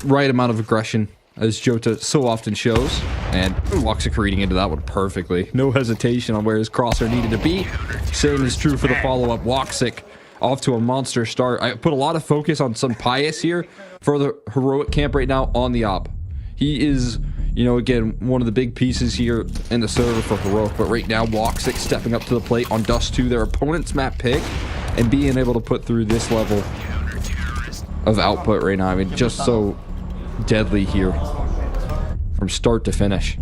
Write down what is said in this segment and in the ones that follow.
right amount of aggression, as Jota so often shows. And Woxic reading into that one perfectly. No hesitation on where his crosser needed to be. Same is true for the follow-up. Woxic off to a monster start. I put a lot of focus on Pius here for the heroic camp right now on the op. He is, you know, again, one of the big pieces here in the server for heroic. But right now, Woxic stepping up to the plate on Dust 2, their opponent's map pick, and being able to put through this level of output right now. I mean, just so deadly here from start to finish.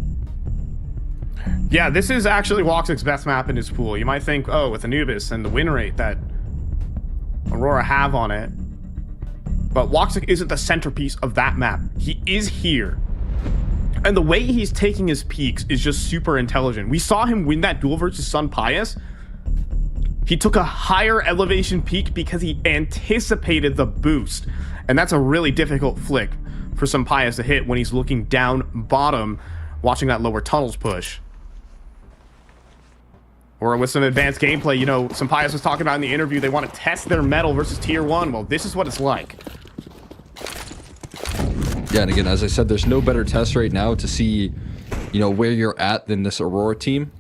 Yeah, this is actually Woxic's best map in his pool. You might think, oh, with Anubis and the win rate that Aurora have on it. But Woxic isn't the centerpiece of that map. He is here. And the way he's taking his peaks is just super intelligent. We saw him win that duel versus Pius. He took a higher elevation peak because he anticipated the boost. And that's a really difficult flick for Pius to hit when he's looking down bottom, watching that lower tunnels push. Or with some advanced gameplay, you know, Pius was talking about in the interview, they want to test their metal versus tier 1. Well, this is what it's like. Yeah, and again, as I said, there's no better test right now to see, you know, where you're at than this Aurora team.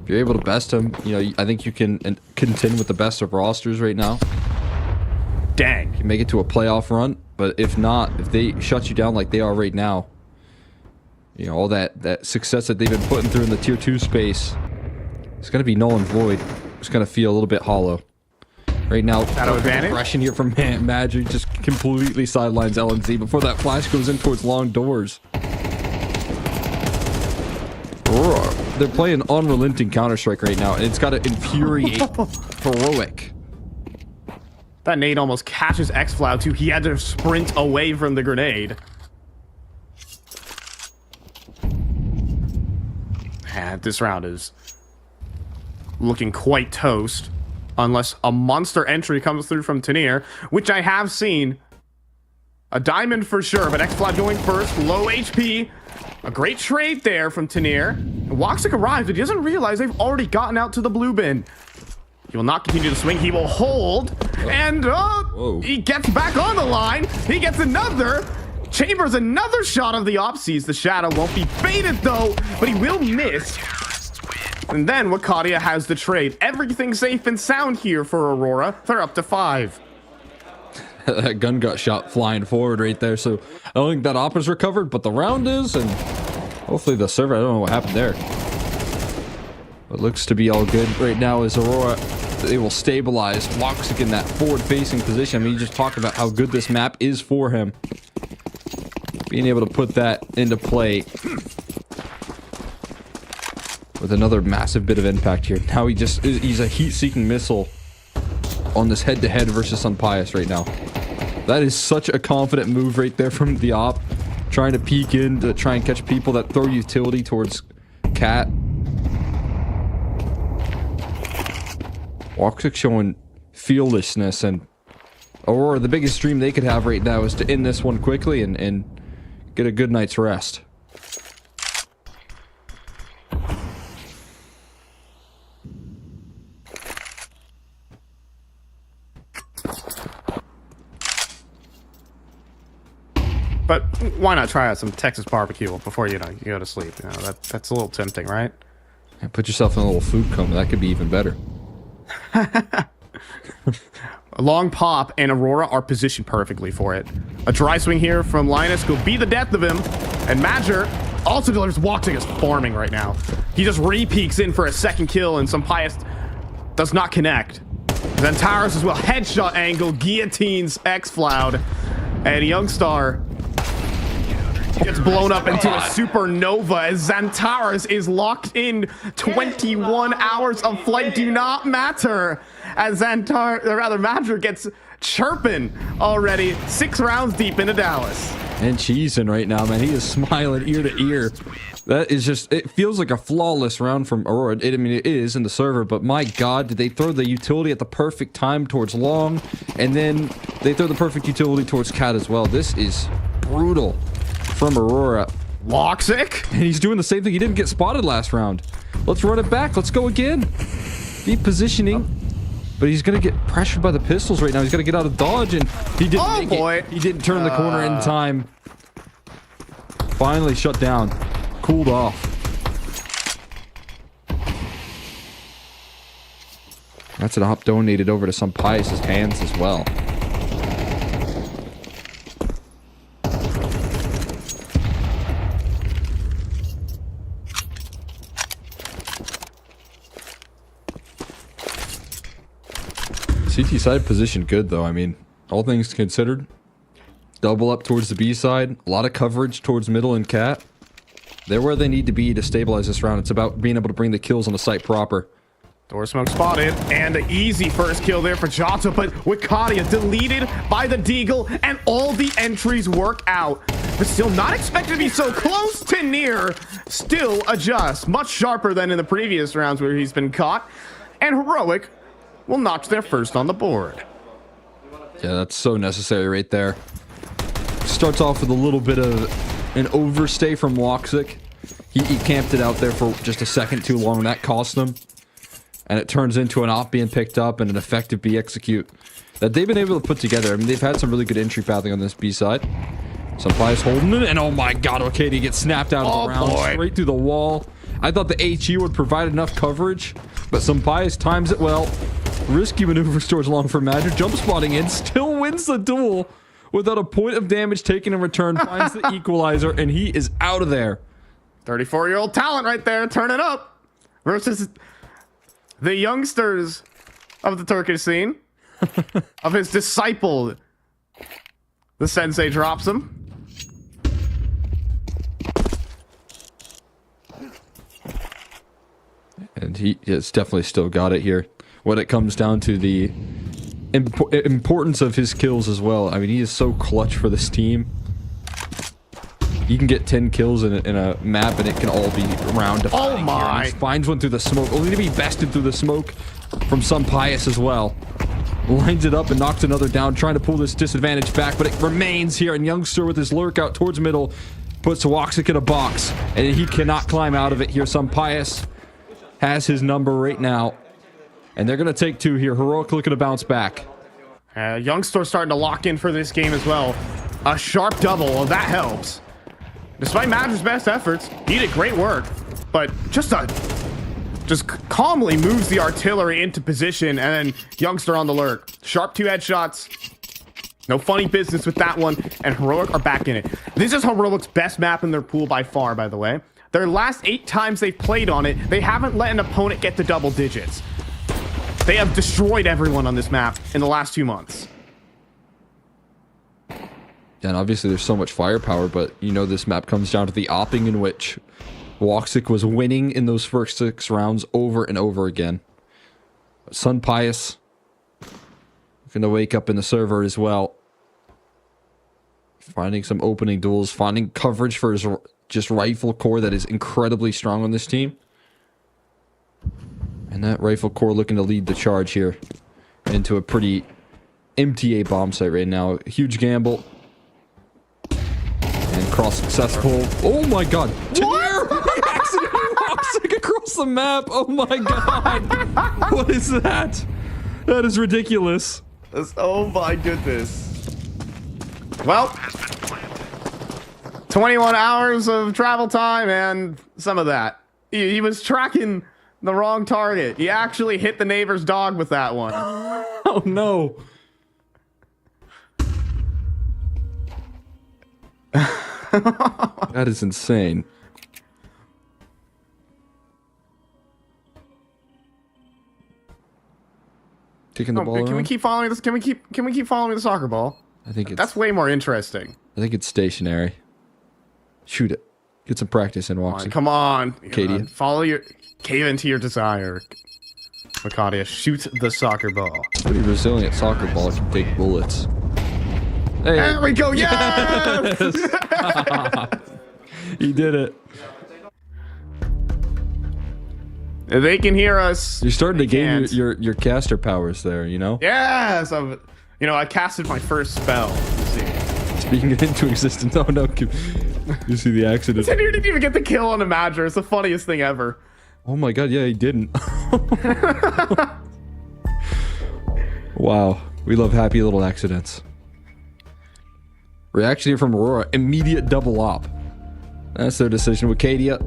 If you're able to best them, you know, I think you can contend with the best of rosters right now. Dang. You can make it to a playoff run, but if not, if they shut you down like they are right now, you know, all that success that they've been putting through in the tier 2 space, it's going to be null and void. It's going to feel a little bit hollow. Right now, aggression here from Magic just completely sidelines LNZ before that flash goes in towards long doors. Aurora, they're playing unrelenting Counter-Strike right now, and it's got to infuriate heroic. That nade almost catches Xflow too. He had to sprint away from the grenade. And this round is looking quite toast. Unless a monster entry comes through from Tenier, which I have seen. A diamond for sure, but Xflow going first. Low HP. A great trade there from Tenier. Woxic arrives, but he doesn't realize they've already gotten out to the blue bin. He will not continue to swing. He will hold. And he gets back on the line. He gets another. Chambers another shot of the op. Sees the shadow. Won't be baited though, but he will miss. And then Wakadia has the trade. Everything safe and sound here for Aurora. They're up to 5. That gun got shot flying forward right there, so I don't think that op is recovered, but the round is, and hopefully the server, I don't know what happened there. But looks to be all good right now as Aurora, they will stabilize Woxic in that forward-facing position. I mean, you just talked about how good this map is for him. Being able to put that into play with another massive bit of impact here. Now he's a heat-seeking missile on this head-to-head versus Pius right now. That is such a confident move right there from the op. Trying to peek in to try and catch people that throw utility towards Cat. Woxic showing fearlessness, and Aurora, the biggest dream they could have right now is to end this one quickly and get a good night's rest. But why not try out some Texas barbecue before, you know, you go to sleep? You know, that's a little tempting, right? Yeah, put yourself in a little food coma. That could be even better. A long pop and Aurora are positioned perfectly for it. A dry swing here from Linus could be the death of him. And Madger also delivers. Woxic is farming right now. He just re-peeks in for a second kill, and Pius does not connect. Then Towers as well. Headshot angle, guillotines Xflow. And Youngstar gets blown up into a supernova as Xantares is locked in. 21 hours of flight do not matter as Madger gets chirping already. 6 rounds deep into Dallas. And cheesing right now, man. He is smiling ear to ear. That is just, it feels like a flawless round from Aurora. I mean, it is in the server, but my God, did they throw the utility at the perfect time towards Long, and then they throw the perfect utility towards Cat as well. This is brutal from Aurora. Woxic? And he's doing the same thing. He didn't get spotted last round. Let's run it back. Let's go again. Deep positioning. But he's gonna get pressured by the pistols right now. He's gonna get out of dodge, and he didn't make it. He didn't turn the corner in time. Finally shut down. Cooled off. That's an op donated over to some Pius's hands as well. CT side position good though. I mean, all things considered. Double up towards the B side. A lot of coverage towards middle and cat. They're where they need to be to stabilize this round. It's about being able to bring the kills on the site proper. Door smoke spotted, and an easy first kill there for Jota, but Wikadia deleted by the Deagle, and all the entries work out. But still not expected to be so close to near. Still adjust. Much sharper than in the previous rounds where he's been caught. And Heroic will notch their first on the board. Yeah, that's so necessary right there. Starts off with a little bit of an overstay from Woxic. He camped it out there for just a second too long. That cost him. And it turns into an op being picked up and an effective B execute that they've been able to put together. I mean, they've had some really good entry pathing on this B side. Some Pius holding it, and oh my god, okay, he gets snapped out of the round straight through the wall. I thought the HE would provide enough coverage, but some Pius times it well. Risky maneuver stores along for Magic, jump spotting in, still wins the duel without a point of damage taken in return, finds the equalizer, and he is out of there. 34-year-old talent right there, turn it up, versus the youngsters of the Turkish scene, of his disciple. The sensei drops him. And he has definitely still got it here. When it comes down to the importance of his kills as well. I mean, he is so clutch for this team. He can get 10 kills in a map, and it can all be round defining. Oh my! He finds one through the smoke, only to be bested through the smoke from some Pius as well. Lines it up and knocks another down, trying to pull this disadvantage back, but it remains here. And Youngster with his lurk out towards middle puts Woxic in a box, and he cannot climb out of it here. Some Pius has his number right now, and they're going to take two here. Heroic looking to bounce back. Youngster starting to lock in for this game as well. A sharp double, well, that helps. Despite Madrid's best efforts, he did great work, but just calmly moves the artillery into position, and then Youngster on the lurk. Sharp 2 headshots. No funny business with that one, and Heroic are back in it. This is Heroic's best map in their pool by far, by the way. Their last 8 times they've played on it, they haven't let an opponent get to double digits. They have destroyed everyone on this map in the last 2 months. And obviously there's so much firepower, but you know this map comes down to the opping in which Woxic was winning in those first 6 rounds over and over again. Sun Pius gonna wake up in the server as well. Finding some opening duels, finding coverage for his just rifle core that is incredibly strong on this team. And that rifle core looking to lead the charge here into a pretty empty A bomb site right now. Huge gamble. And cross successful. Oh my god. What? He accidentally walks across the map. Oh my god. What is that? That is ridiculous. Oh my goodness. Well, 21 hours of travel time and some of that. He was tracking the wrong target. He actually hit the neighbor's dog with that one. Oh no. That is insane. Taking the ball Can around? we keep following this? Can we keep following the soccer ball? I think it's That's way more interesting. I think it's stationary. Shoot it. Get some practice in Woxic. Come on. Katie. Follow your cave into your desire. Wikadia, shoot the soccer ball. Pretty resilient soccer ball can take bullets. Hey. There we go. Yes! He did it. They can hear us. You're starting to gain can't. your caster powers there, you know? Yes, I casted my first spell. You see. Speaking it into existence. Oh no, you see the accident. Tenir didn't even get the kill on a Madra. It's the funniest thing ever. Oh my god, yeah, he didn't. Wow. We love happy little accidents. Reaction here from Aurora. Immediate double op. That's their decision with Kadia.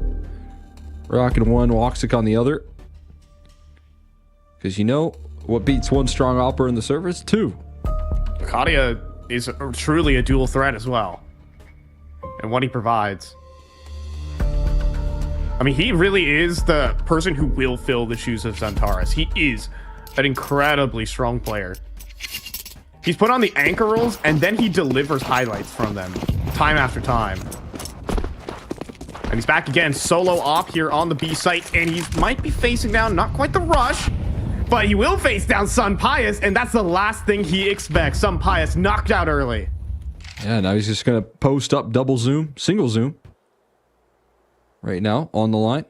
Rocking one, Woxic on the other. Because you know what beats one strong opera in the service? Two. Kadia is truly a dual threat as well. And what he provides. I mean, he really is the person who will fill the shoes of Xantares. He is an incredibly strong player. He's put on the anchor rolls, and then he delivers highlights from them, time after time. And he's back again, solo op here on the B site, and he might be facing down, not quite the rush, but he will face down Sun Pius, and that's the last thing he expects. Sun Pius knocked out early. Yeah, now he's just going to post up double zoom, single zoom. Right now, on the line.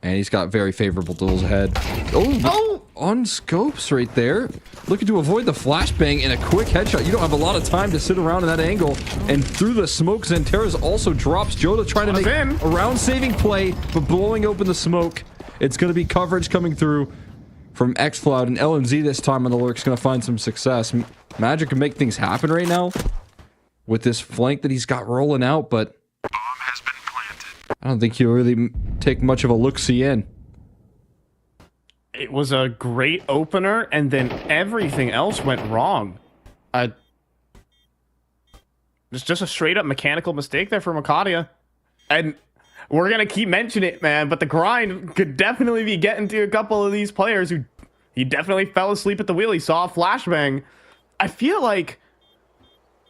And he's got very favorable duels ahead. Oh! On scopes right there. Looking to avoid the flashbang and a quick headshot. You don't have a lot of time to sit around in that angle. And through the smoke, Xantares also drops. Jota trying to make a round-saving play, but blowing open the smoke. It's going to be coverage coming through from xCloud, and LNZ this time on the lurk is going to find some success. Magic can make things happen right now with this flank that he's got rolling out, but I don't think he'll really take much of a look-see in. It was a great opener, and then everything else went wrong. It's just a straight-up mechanical mistake there for Makadia. And we're going to keep mentioning it, man, but the grind could definitely be getting to a couple of these players who he definitely fell asleep at the wheel. He saw a flashbang. I feel like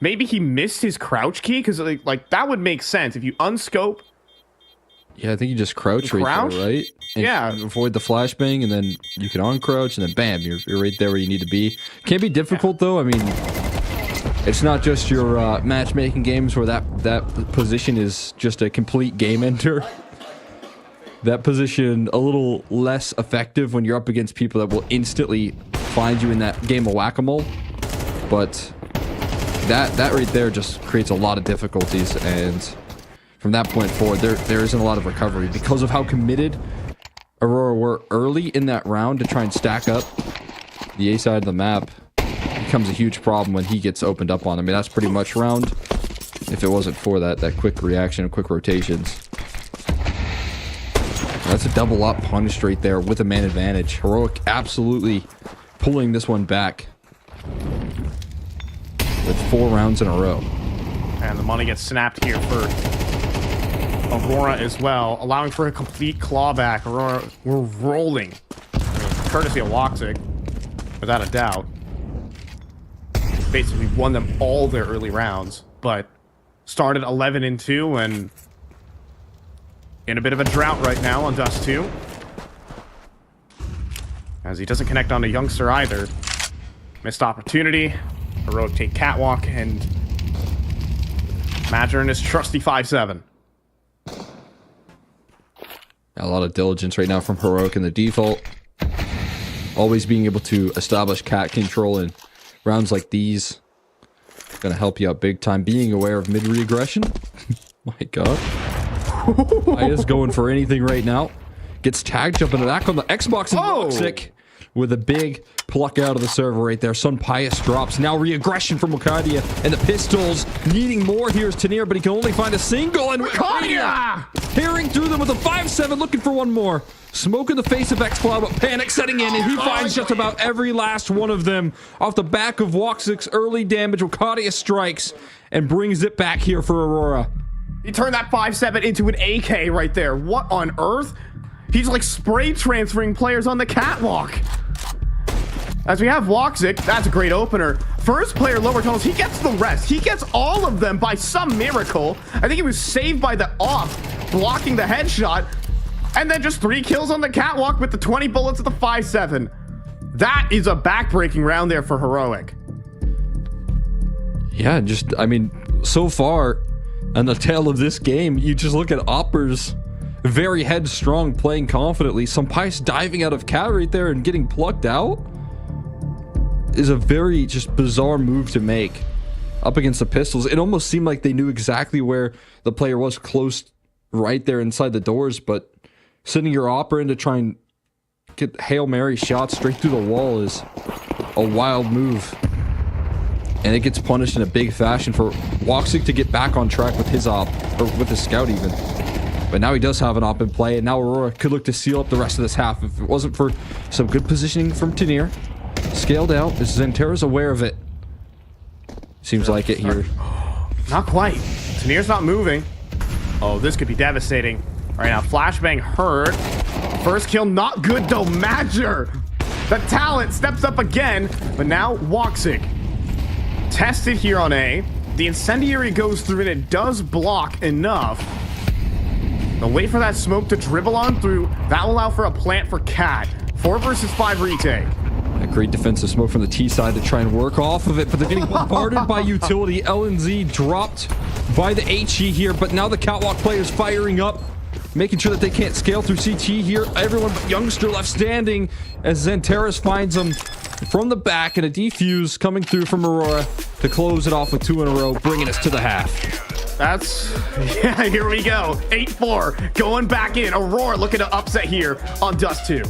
maybe he missed his crouch key, because like that would make sense. If you unscope, yeah, I think you just crouch right there, right? And yeah. Avoid the flashbang, and then you can uncrouch, and then bam, you're right there where you need to be. Can be difficult, though. I mean, it's not just your matchmaking games where that position is just a complete game ender. That position a little less effective when you're up against people that will instantly find you in that game of whack-a-mole. But that right there just creates a lot of difficulties, and from that point forward, there isn't a lot of recovery because of how committed Aurora were early in that round to try and stack up the A side of the map. It becomes a huge problem when he gets opened up on. I mean, that's pretty much round if it wasn't for that quick reaction and quick rotations. That's a double up punish right there with a man advantage. Heroic absolutely pulling this one back with 4 rounds in a row. And the money gets snapped here for Aurora as well, allowing for a complete clawback. Aurora, we're rolling. Courtesy of Woxic, without a doubt. Basically won them all their early rounds, but started 11-2 and in a bit of a drought right now on Dust 2. As he doesn't connect on a youngster either. Missed opportunity. Heroic take catwalk, and Madger and his trusty 5-7. A lot of diligence right now from Heroic in the default. Always being able to establish cat control in rounds like these. Gonna help you out big time. Being aware of mid-regression. My god. I is going for anything right now. Gets tagged, jumping back on the Xbox and Woxic with a big pluck out of the server right there. Sun Pius drops. Now re-aggression from Makadia, and the pistols needing more. Here's Tanir, but he can only find a single, and Makadia tearing through them with a 5-7, looking for one more. Smoke in the face of xCloud, but panic setting in, and he finds just about every last one of them. Off the back of Woxic's early damage, Makadia strikes and brings it back here for Aurora. He turned that 5-7 into an AK right there. What on earth? He's like spray transferring players on the catwalk. As we have Woxic, that's a great opener. First player lower tunnels, he gets the rest. He gets all of them by some miracle. I think he was saved by the off, blocking the headshot. And then just 3 kills on the catwalk with the 20 bullets at the 5-7. That is a back-breaking round there for Heroic. Yeah, just, I mean, so far on the tail of this game, you just look at Oppers very headstrong, playing confidently. Some Pice diving out of cat right there and getting plucked out is a very just bizarre move to make up against the pistols. It almost seemed like they knew exactly where the player was, close right there inside the doors, but sending your Opera in to try and get Hail Mary shots straight through the wall is a wild move. And it gets punished in a big fashion for Woxic to get back on track with his op, or with his scout even. But now he does have an op in play, and now Aurora could look to seal up the rest of this half if it wasn't for some good positioning from Tenir. Scaled out. Xanterra's aware of it. Seems like it here. Not quite. Tenir's not moving. Oh, this could be devastating. Right now, flashbang heard. First kill, not good though. Madger, the talent steps up again, but now Woxic. Tested here on A. The incendiary goes through and it does block enough. Now wait for that smoke to dribble on through. That will allow for a plant for Cat. 4 versus 5 retake. A great defensive smoke from the T side to try and work off of it, but they're getting bombarded by utility. LNZ dropped by the HE here, but now the catwalk players firing up, making sure that they can't scale through CT here. Everyone but Youngster left standing as Xanterra finds them from the back, and a defuse coming through from Aurora to close it off with 2 in a row, bringing us to the half. That's, yeah, here we go. 8-4, going back in. Aurora looking to upset here on Dust 2.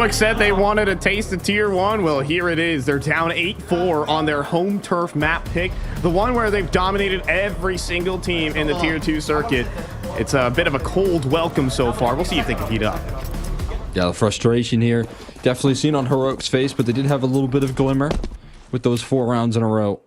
Heroic said they wanted a taste of Tier 1. Well, here it is. They're down 8-4 on their home turf map pick. The one where they've dominated every single team in the Tier 2 circuit. It's a bit of a cold welcome so far. We'll see if they can heat up. Yeah, the frustration here. Definitely seen on Heroic's face, but they did have a little bit of glimmer with those 4 rounds in a row.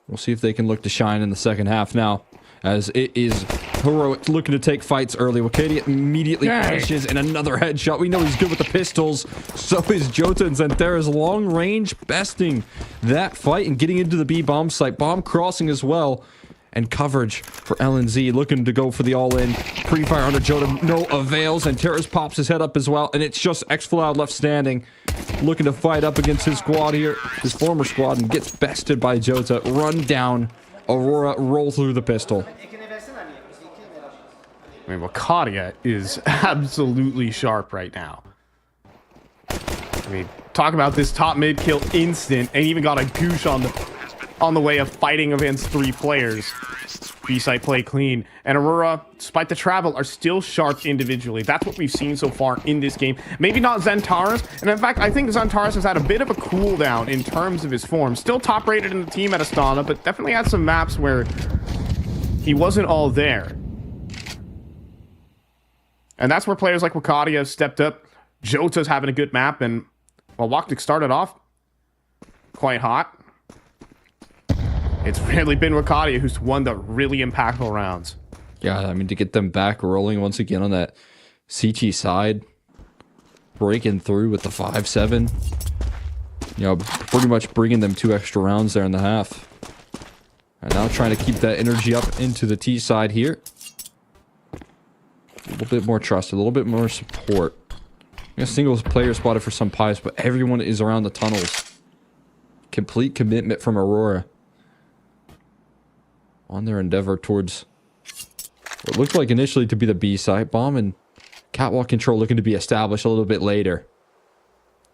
We'll see if they can look to shine in the second half now, as it is Heroic looking to take fights early. Wakadia immediately punishes, and another headshot. We know he's good with the pistols. So is Jota, and Xanthera's long range besting that fight and getting into the B bomb site. Bomb crossing as well. And coverage for LNZ, looking to go for the all-in. Pre-fire under Jota, no avails, and Terrace pops his head up as well, and it's just xFloud left standing, looking to fight up against his squad here, his former squad, and gets bested by Jota. Run down, Aurora, roll through the pistol. I mean, Wakadia is absolutely sharp right now. I mean, talk about this top mid kill instant, and even got a goosh on the way of fighting against 3 players. B-site play clean. And Aurora, despite the travel, are still sharp individually. That's what we've seen so far in this game. Maybe not Xantares. And in fact, I think Xantares has had a bit of a cooldown in terms of his form. Still top rated in the team at Astana, but definitely had some maps where he wasn't all there. And that's where players like Wakadia have stepped up. Jota's having a good map, and while Waktik started off quite hot, it's really been Wakadia who's won the really impactful rounds. Yeah, I mean, to get them back rolling once again on that CT side, breaking through with the 5-7, you know, pretty much bringing them 2 extra rounds there in the half. And now trying to keep that energy up into the T side here. A little bit more trust, a little bit more support. A single player spotted for some pies, but everyone is around the tunnels. Complete commitment from Aurora on their endeavor towards what looked like initially to be the B site. Bomb and catwalk control looking to be established a little bit later.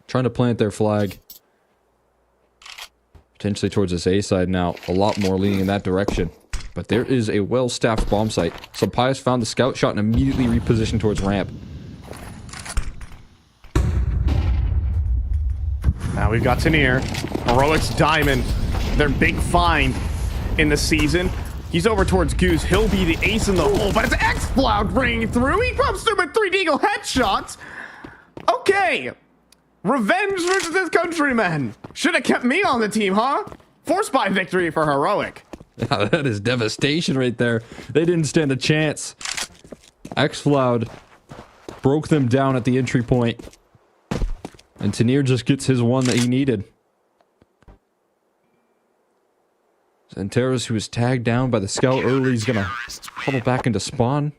Trying to plant their flag. Potentially towards this A side now. A lot more leaning in that direction. But there is a well-staffed bomb site. So Pius found the scout shot and immediately repositioned towards ramp. Now we've got Tanier. Heroic's Diamond. Their big find in the season. He's over towards Goose. He'll be the ace in the hole, but it's xFloud bringing through. He comes through with 3 Deagle headshots. Okay. Revenge versus his countrymen. Should have kept me on the team, huh? Force buy victory for Heroic. Yeah, that is devastation right there. They didn't stand a chance. xFloud broke them down at the entry point. And Tanier just gets his one that he needed. Xantares, who was tagged down by the scout early, is gonna huddle back into spawn.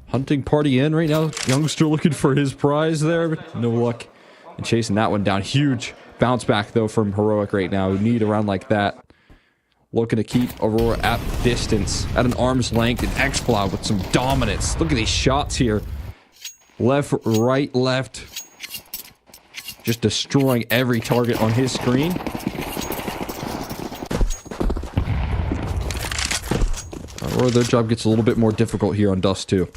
Hunting party in right now. Youngster looking for his prize there, but no luck in chasing that one down. Huge bounce back though from Heroic right now, who need a round like that. Looking to keep Aurora at distance, at an arm's length, and xFloud with some dominance. Look at these shots here. Left, right, left. Just destroying every target on his screen. Or their job gets a little bit more difficult here on Dust 2.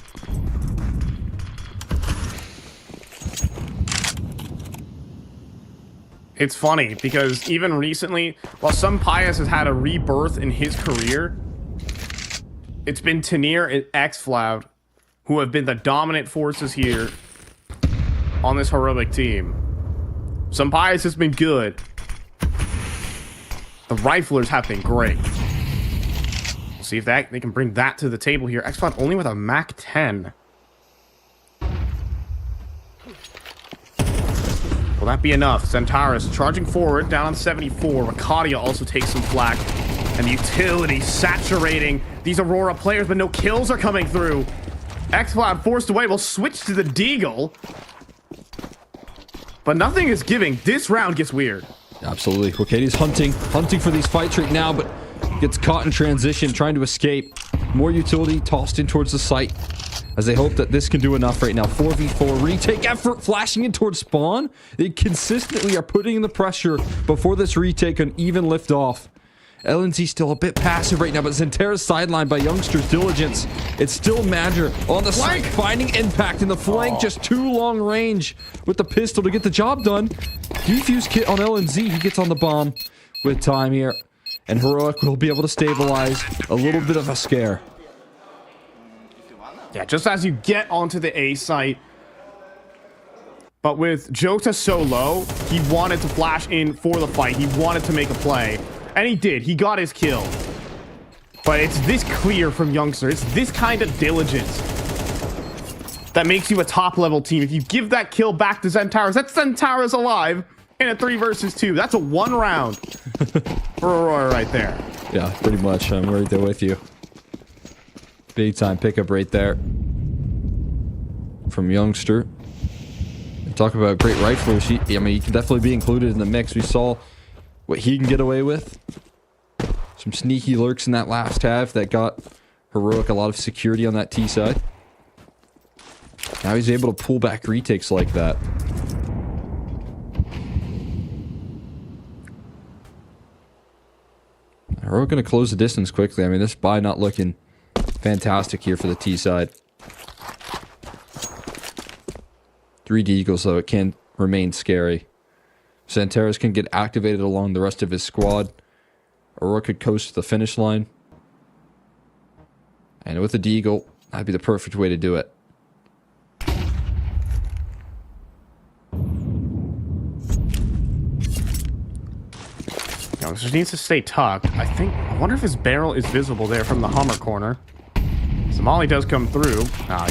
It's funny because even recently, while some Pius has had a rebirth in his career, it's been Tanier and xFloud who have been the dominant forces here on this Heroic team. Some Pius has been good. The Riflers have been great. We'll see if they can bring that to the table here. xFloud only with a Mac 10. Will that be enough? Xantares charging forward, down on 74. Wakadia also takes some flak. And the utility saturating these Aurora players, but no kills are coming through. xFloud forced away. Will switch to the Deagle. But nothing is giving. This round gets weird. Absolutely. Wakadia's hunting for these fights right now, but gets caught in transition, trying to escape. More utility tossed in towards the site, as they hope that this can do enough right now. 4v4 retake effort, flashing in towards spawn. They consistently are putting in the pressure before this retake can even lift off. LNZ still a bit passive right now, but Xantares sidelined by Youngster's diligence. It's still Madger on the site, finding impact in the flank. Just too long range with the pistol to get the job done. Defuse kit on LNZ. He gets on the bomb with time here. And Heroic will be able to stabilize. A little bit of a scare. Yeah, just as you get onto the A site, But with Jota so low, he wanted to flash in for the fight. He wanted to make a play. And he did. He got his kill. But it's this clear from Youngster. It's this kind of diligence that makes you a top-level team. If you give that kill back to Xantares, that's Xantares alive in a 3 versus 2. That's a 1 round for Aurora right there. Yeah, pretty much. I'm right there with you. Big time pickup right there from Youngster. Talk about great rifles. I mean, he can definitely be included in the mix. We saw what he can get away with. Some sneaky lurks in that last half that got Heroic a lot of security on that T side. Now he's able to pull back retakes like that. Heroic going to close the distance quickly. I mean, this buy not looking fantastic here for the T side. 3 Deagles, though, it can remain scary. Xantares can get activated along the rest of his squad. Aurora could coast to the finish line. And with a Deagle, that'd be the perfect way to do it. Youngster needs to stay tucked. I wonder if his barrel is visible there from the Hummer corner. Somali does come through.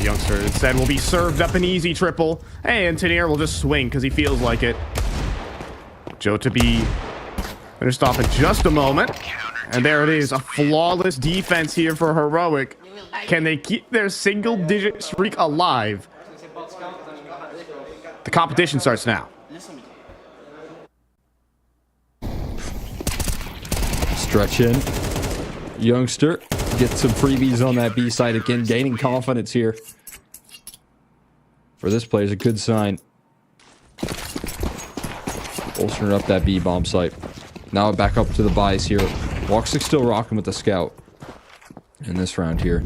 Youngster instead will be served up an easy triple. Hey, and Tenier will just swing because he feels like it. Jota be finished off in just a moment. And there it is. A flawless defense here for Heroic. Can they keep their single-digit streak alive? The competition starts now. Stretch in. Youngster gets some freebies on that B side again, gaining confidence here. For this play is a good sign. Bolstering up that B bomb site. Now back up to the buys here. Woxic still rocking with the scout in this round here.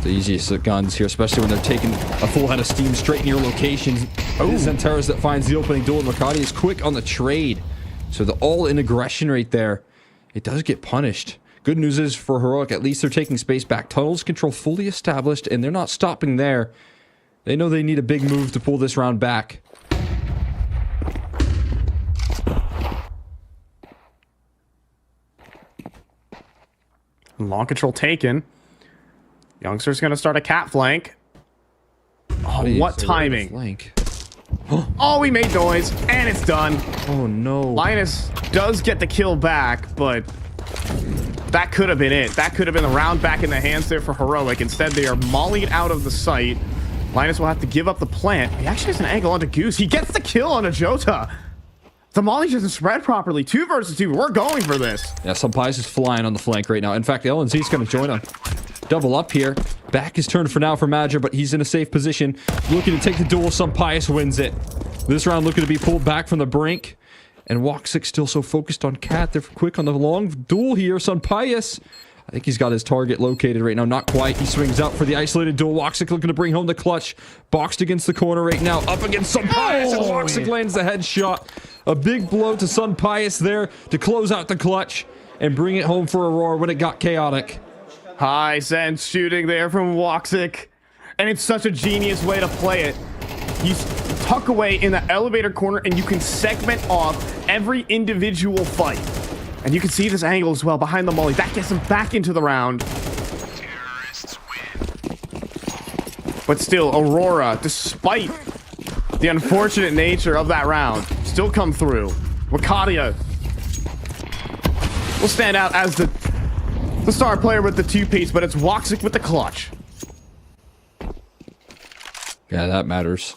The easiest of guns here, especially when they're taking a full head of steam straight in your locations. Oh, Xantares that finds the opening door. Makati is quick on the trade. So the all-in aggression right there, it does get punished. Good news is for Heroic, at least they're taking space back. Tunnels control fully established, and they're not stopping there. They know they need a big move to pull this round back. Long control taken. Youngster's going to start a cat flank. Oh, what timing. Flank. Oh, we made noise, and it's done. Oh, no. Linus does get the kill back, but that could have been it. That could have been the round back in the hands there for Heroic. Instead, they are mollied out of the site. Linus will have to give up the plant. He actually has an angle onto Goose. He gets the kill on a Jota. The molly doesn't spread properly. 2 versus 2. We're going for this. Yeah, Sampais is flying on the flank right now. In fact, LNZ is going to join him. Double up here. Back is turned for now for Madger, but he's in a safe position. Looking to take the duel. Sampais wins it. This round looking to be pulled back from the brink. And Woxic still so focused on Cat. They're quick on the long duel here. Sampais, I think he's got his target located right now. Not quite. He swings out for the isolated duel. Woxic looking to bring home the clutch. Boxed against the corner right now. Up against Sampais. And Woxic lands the headshot. A big blow to Sampais there to close out the clutch and bring it home for Aurora when it got chaotic. High sense shooting there from Woxic. And it's such a genius way to play it. You tuck away in the elevator corner and you can segment off every individual fight. And you can see this angle as well behind the molly. That gets him back into the round. But still, Aurora, despite the unfortunate nature of that round, still come through. Wakadia will stand out as the star player with the 2-piece, but it's Woxic with the clutch. Yeah, that matters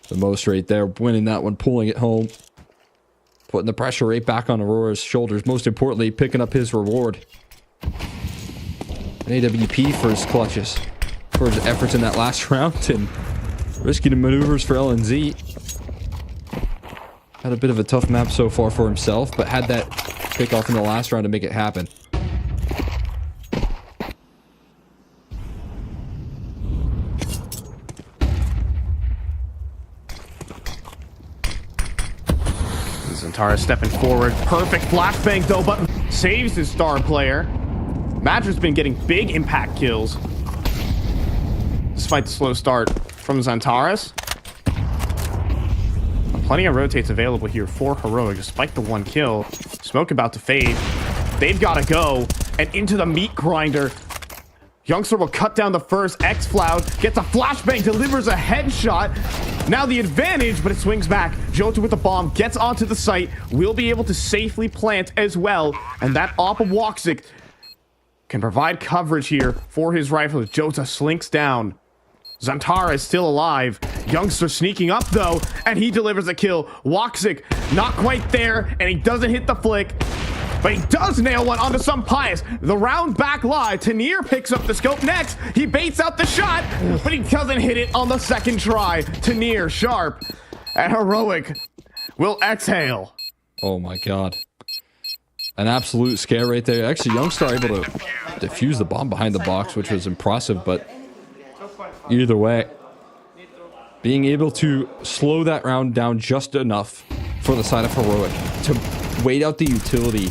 the most right there. Winning that one, pulling it home. Putting the pressure right back on Aurora's shoulders. Most importantly, picking up his reward. An AWP for his clutches. For his efforts in that last round. And risky maneuvers for LNZ. Had a bit of a tough map so far for himself, but had that pick off in the last round to make it happen. Xantares stepping forward. Perfect flashbang though, but saves his star player. Madger's been getting big impact kills despite the slow start from Xantares. Plenty of rotates available here for Heroic, despite the 1 kill. Smoke about to fade. They've got to go. And into the meat grinder. Youngster will cut down the first. Xfloud gets a flashbang, delivers a headshot. Now the advantage, but it swings back. Jota with the bomb gets onto the site. Will be able to safely plant as well. And that op of Woxic can provide coverage here for his rifle as Jota slinks down. Zantara is still alive. Youngster sneaking up though, and he delivers a kill. Woxic not quite there, and he doesn't hit the flick. But he does nail one onto some Pious. The round back lie. Tanir picks up the scope next. He baits out the shot, but he doesn't hit it on the second try. Tanir, sharp, and Heroic will exhale. Oh my god. An absolute scare right there. Actually, Youngstar able to defuse the bomb behind the box, which was impressive, but either way, being able to slow that round down just enough for the side of Heroic to wait out the utility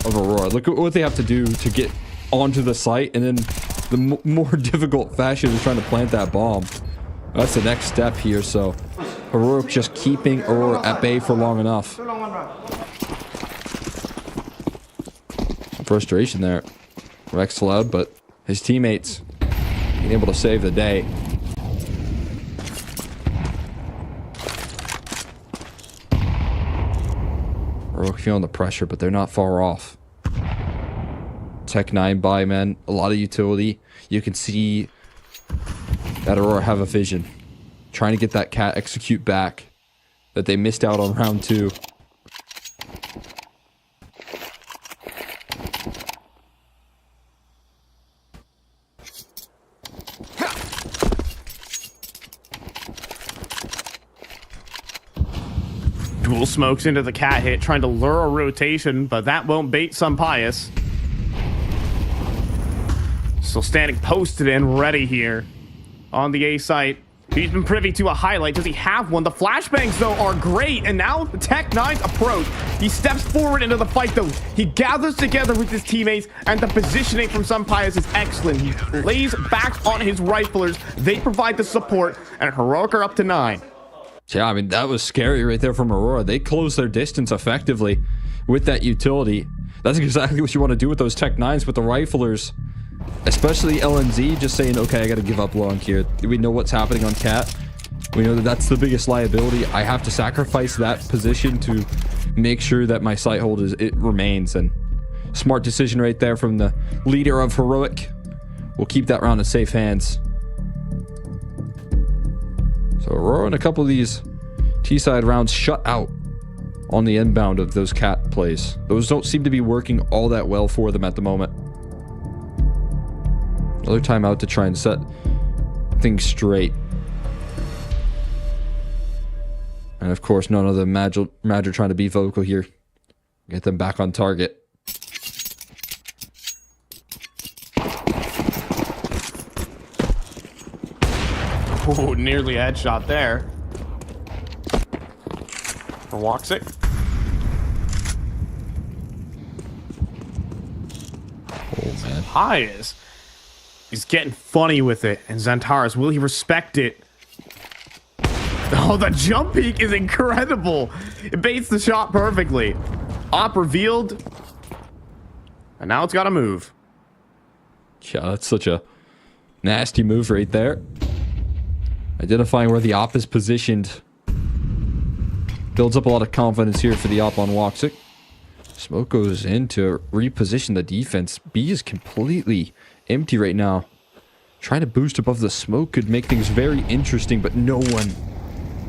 of Aurora. Look at what they have to do to get onto the site, and then the more difficult fashion is trying to plant that bomb. That's the next step here, so Heroic just keeping Aurora at bay for long enough. Frustration there. Rex loud, but his teammates being able to save the day. Heroic feeling the pressure, but they're not far off. Tech 9 buy, man. A lot of utility. You can see that Aurora have a vision. Trying to get that cat execute back that they missed out on round 2. Dual smokes into the cat hit, trying to lure a rotation, but that won't bait some Pious. Still standing posted and ready here on the A site. He's been privy to a highlight. Does he have one? The flashbangs, though, are great. And now the Tech 9's approach. He steps forward into the fight, though. He gathers together with his teammates, and the positioning from some Pious is excellent. He lays back on his riflers. They provide the support, and Heroic are up to 9. Yeah, I mean, that was scary right there from Aurora. They closed their distance effectively with that utility. That's exactly what you want to do with those Tech 9s with the riflers. Especially LNZ just saying, okay, I got to give up long here. We know what's happening on Cat. We know that that's the biggest liability. I have to sacrifice that position to make sure that my sight hold it remains. And smart decision right there from the leader of Heroic. We'll keep that round in safe hands. So Aurora and a couple of these T-side rounds shut out on the inbound of those Cat plays. Those don't seem to be working all that well for them at the moment. Another timeout to try and set things straight. And of course, none of the Madger trying to be vocal here. Get them back on target. Oh, nearly a headshot there. For Woxic. Oh, man. Pious. He's getting funny with it. And Xantares, will he respect it? Oh, the jump peek is incredible. It baits the shot perfectly. Op revealed. And now it's got to move. Yeah, that's such a nasty move right there. Identifying where the op is positioned builds up a lot of confidence here for the op on Woxic. Smoke goes in to reposition the defense. B is completely empty right now. Trying to boost above the smoke could make things very interesting, but no one,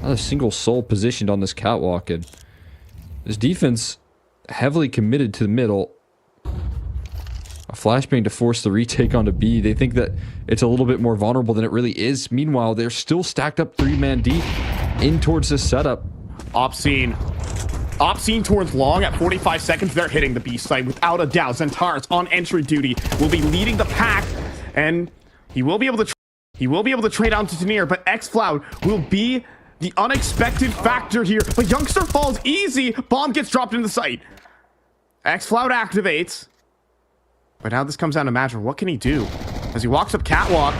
not a single soul positioned on this catwalk. And this defense heavily committed to the middle. A flashbang to force the retake onto B. They think that it's a little bit more vulnerable than it really is. Meanwhile, they're still stacked up 3-man deep in towards this setup. Op scene towards long at 45 seconds. They're hitting the B site without a doubt. Xantares on entry duty will be leading the pack, and he will be able to trade on to Tanir, but Xfloud will be the unexpected factor here. But Youngster falls easy. Bomb gets dropped in the site. Xfloud activates. But now this comes down to Madger. What can he do? As he walks up catwalk,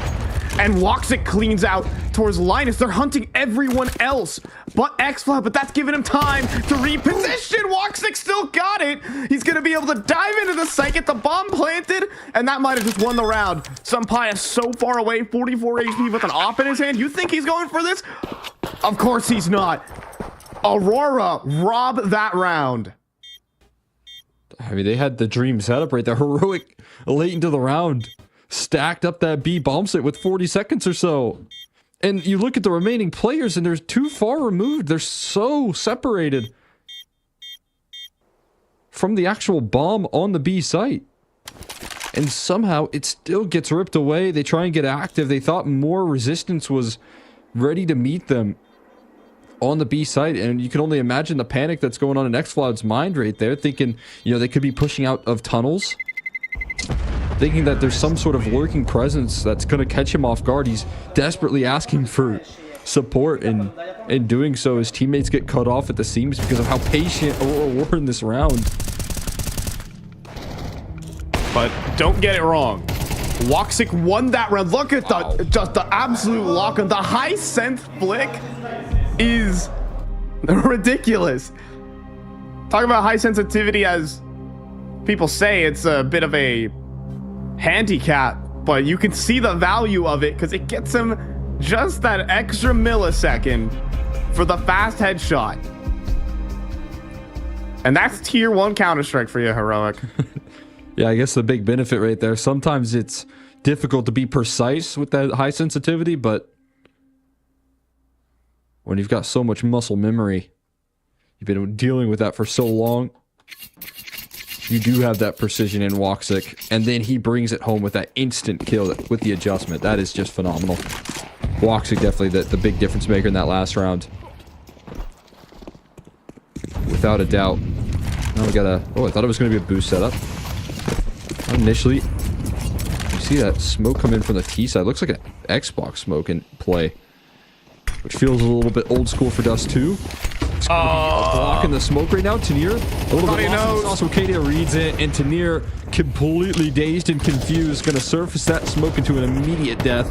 and Woxic cleans out towards Linus. They're hunting everyone else but XFly, but that's giving him time to reposition. Woxic still got it. He's going to be able to dive into the site, get the bomb planted, and that might have just won the round. Sampaio so far away, 44 HP with an op in his hand. You think he's going for this? Of course he's not. Aurora rob that round. I mean, they had the dream setup right there. Heroic late into the round. Stacked up that B bomb site with 40 seconds or so. And you look at the remaining players and they're too far removed. They're so separated from the actual bomb on the B site. And somehow it still gets ripped away. They try and get active. They thought more resistance was ready to meet them on the B site, and you can only imagine the panic that's going on in XFloud's mind right there, thinking, you know, they could be pushing out of tunnels, thinking that there's some sort of lurking presence that's going to catch him off guard. He's desperately asking for support, and in doing so, his teammates get cut off at the seams because of how patient Aurora were in this round. But don't get it wrong. Woxic won that round. Look at just the absolute lock on the high sense flick is ridiculous. Talking about high sensitivity, as people say, it's a bit of a handicap, but you can see the value of it because it gets him just that extra millisecond for the fast headshot. And that's tier 1 Counter-Strike for you, Heroic. Yeah, I guess the big benefit right there. Sometimes it's difficult to be precise with that high sensitivity, but when you've got so much muscle memory, you've been dealing with that for so long, you do have that precision in Woxic, and then he brings it home with that instant kill with the adjustment. That is just phenomenal. Woxic definitely the big difference maker in that last round. Without a doubt. Now we got a... Oh, I thought it was going to be a boost setup. Initially, you see that smoke come in from the T side. Looks like an Xbox smoke in play, which feels a little bit old school for Dust 2. Blocking the smoke right now. Tanir, a little bit lost. Also, Kadia reads it, and Tanir, completely dazed and confused, going to surface that smoke into an immediate death.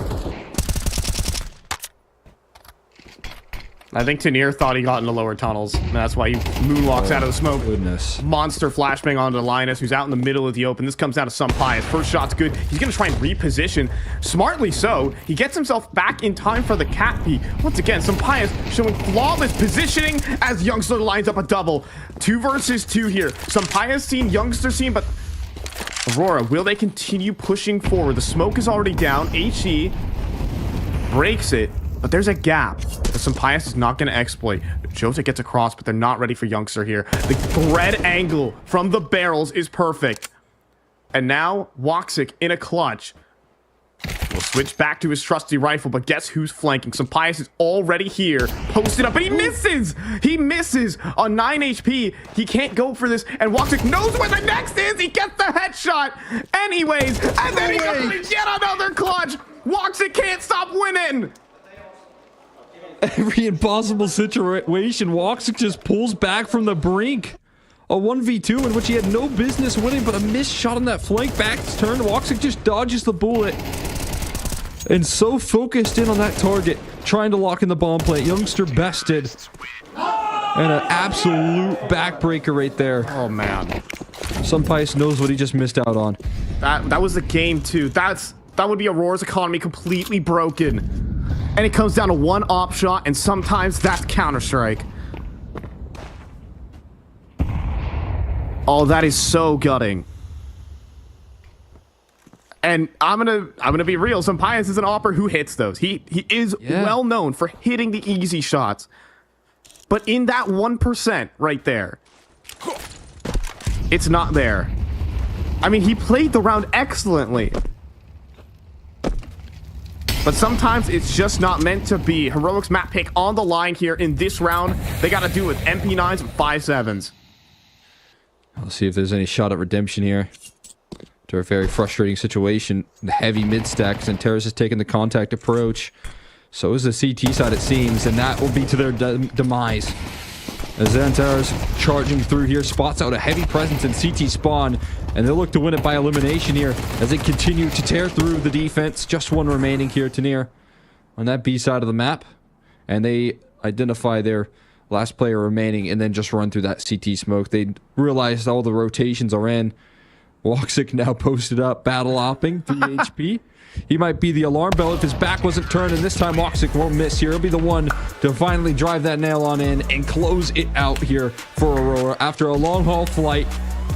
I think Tanir thought he got into lower tunnels. And that's why he moonwalks out of the smoke. Goodness. Monster flashbang onto Linus, who's out in the middle of the open. This comes down to Sampaio. First shot's good. He's going to try and reposition. Smartly so. He gets himself back in time for the cat P. Once again, Sampaio showing flawless positioning as Youngster lines up a double. 2 versus 2 here. Sampaio's seen, Youngster seen, but Aurora, will they continue pushing forward? The smoke is already down. HE breaks it. But there's a gap that Sampaio is not going to exploit. Jota gets across, but they're not ready for Youngster here. The thread angle from the barrels is perfect. And now, Woxic in a clutch. Will switch back to his trusty rifle, but guess who's flanking? Sampaio is already here, posted up, but he misses! He misses on 9 HP. He can't go for this, and Woxic knows where the next is! He gets the headshot! Anyways, and then he goes yet another clutch! Woxic can't stop winning! Every impossible situation, Woxic just pulls back from the brink. A 1v2 in which he had no business winning, but a missed shot on that flank back turn. Woxic just dodges the bullet. And so focused in on that target, trying to lock in the bomb plant. Youngster bested. And an absolute backbreaker right there. Oh, man. Sampaio knows what he just missed out on. That was the game, too. That would be Aurora's economy completely broken. And it comes down to one op shot, and sometimes that's Counter-Strike. Oh, that is so gutting. And I'm gonna be real. Sampaio is an opper who hits those. He is well known for hitting the easy shots. But in that 1% right there, it's not there. I mean, he played the round excellently. But sometimes it's just not meant to be. Heroic's map pick on the line here in this round. They got to do with MP9s and 5.7s. Let's see if there's any shot at redemption here. To a very frustrating situation. The heavy mid-stack. Xantares is taking the contact approach. So is the CT side, it seems. And that will be to their demise. As Xantares charging through here, spots out a heavy presence in CT spawn. And they'll look to win it by elimination here as they continue to tear through the defense. Just one remaining here, Tanir. on that B side of the map, and they identify their last player remaining and then just run through that CT smoke. They realize all the rotations are in. Woxic now posted up, battle hopping, 3 HP. He might be the alarm bell if his back wasn't turned, and this time Woxic won't miss here. He'll be the one to finally drive that nail on in and close it out here for Aurora. After a long haul flight,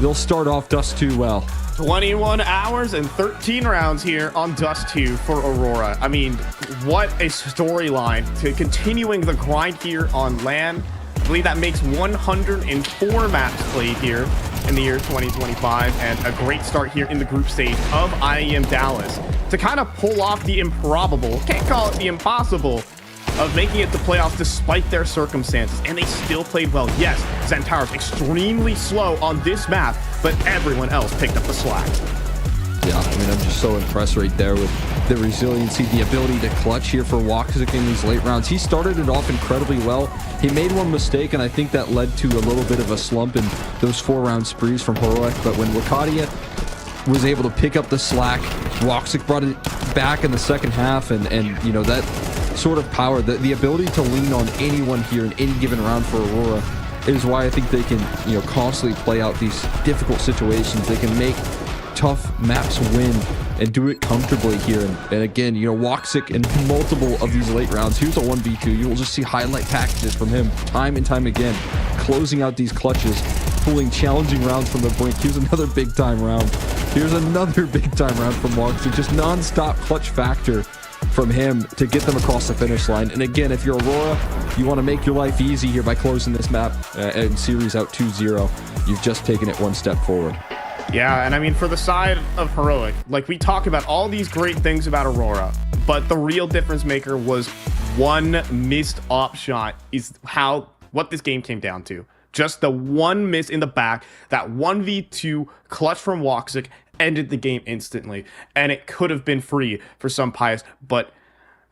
they'll start off Dust 2 well. 21 hours and 13 rounds here on Dust 2 for Aurora. I mean, what a storyline to continuing the grind here on LAN. I believe that makes 104 maps played here in the year 2025, and a great start here in the group stage of IEM Dallas to kind of pull off the improbable, can't call it the impossible, of making it to playoffs despite their circumstances, and they still played well. Yes, Xantaro's extremely slow on this map, but everyone else picked up the slack. Yeah, I mean, I'm just so impressed right there with the resiliency, the ability to clutch here for Woxic in these late rounds. He started it off incredibly well. He made one mistake, and I think that led to a little bit of a slump in those 4-round sprees from Heroic. But when Wakadia was able to pick up the slack, Woxic brought it back in the second half, and you know, that sort of power, the ability to lean on anyone here in any given round for Aurora is why I think they can, you know, constantly play out these difficult situations. They can make tough maps win and do it comfortably here. And again, you know, Woxic in multiple of these late rounds, here's a 1v2. You will just see highlight packages from him time and time again, closing out these clutches, pulling challenging rounds from the brink. Here's another big time round. Here's another big time round from Woxic. Just non-stop clutch factor from him to get them across the finish line. And again, if you're Aurora, you want to make your life easy here by closing this map and series out 2-0. You've just taken it one step forward. Yeah, and I mean, for the side of Heroic, like, we talk about all these great things about Aurora, but the real difference maker was one missed op shot is what this game came down to. Just the one miss in the back, that 1v2 clutch from Woxic ended the game instantly, and it could have been free for some Pius, but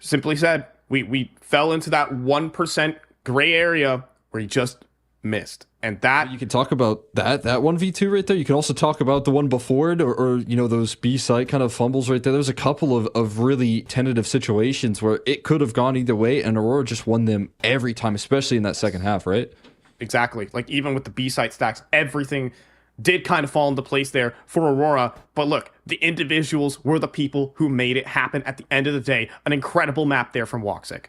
simply said, we fell into that 1% gray area where he just missed. And that, you can talk about that 1v2 right there. You can also talk about the one before it, or you know, those B-site kind of fumbles right there. There's a couple of really tentative situations where it could have gone either way, and Aurora just won them every time, especially in that second half, right? Exactly. Like, even with the B-site stacks, everything did kind of fall into place there for Aurora. But look, the individuals were the people who made it happen at the end of the day. An incredible map there from Woxic.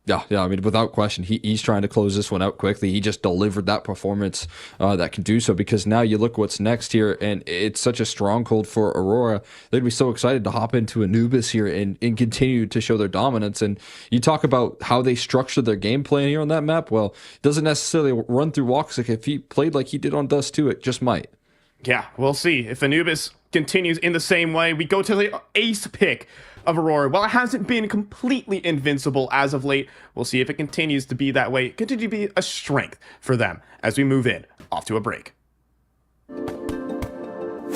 Yeah, I mean, without question, he's trying to close this one out quickly. He just delivered that performance that can do so, because now you look what's next here, and it's such a stronghold for Aurora. They'd be so excited to hop into Anubis here and continue to show their dominance. And you talk about how they structure their game plan here on that map. Well, it doesn't necessarily run through Woxic. If he played like he did on Dust 2, it just might. Yeah, we'll see. If Anubis continues in the same way, we go to the ace pick of Aurora. While it hasn't been completely invincible as of late, we'll see if it continues to be that way, continue to be a strength for them as we move in, off to a break.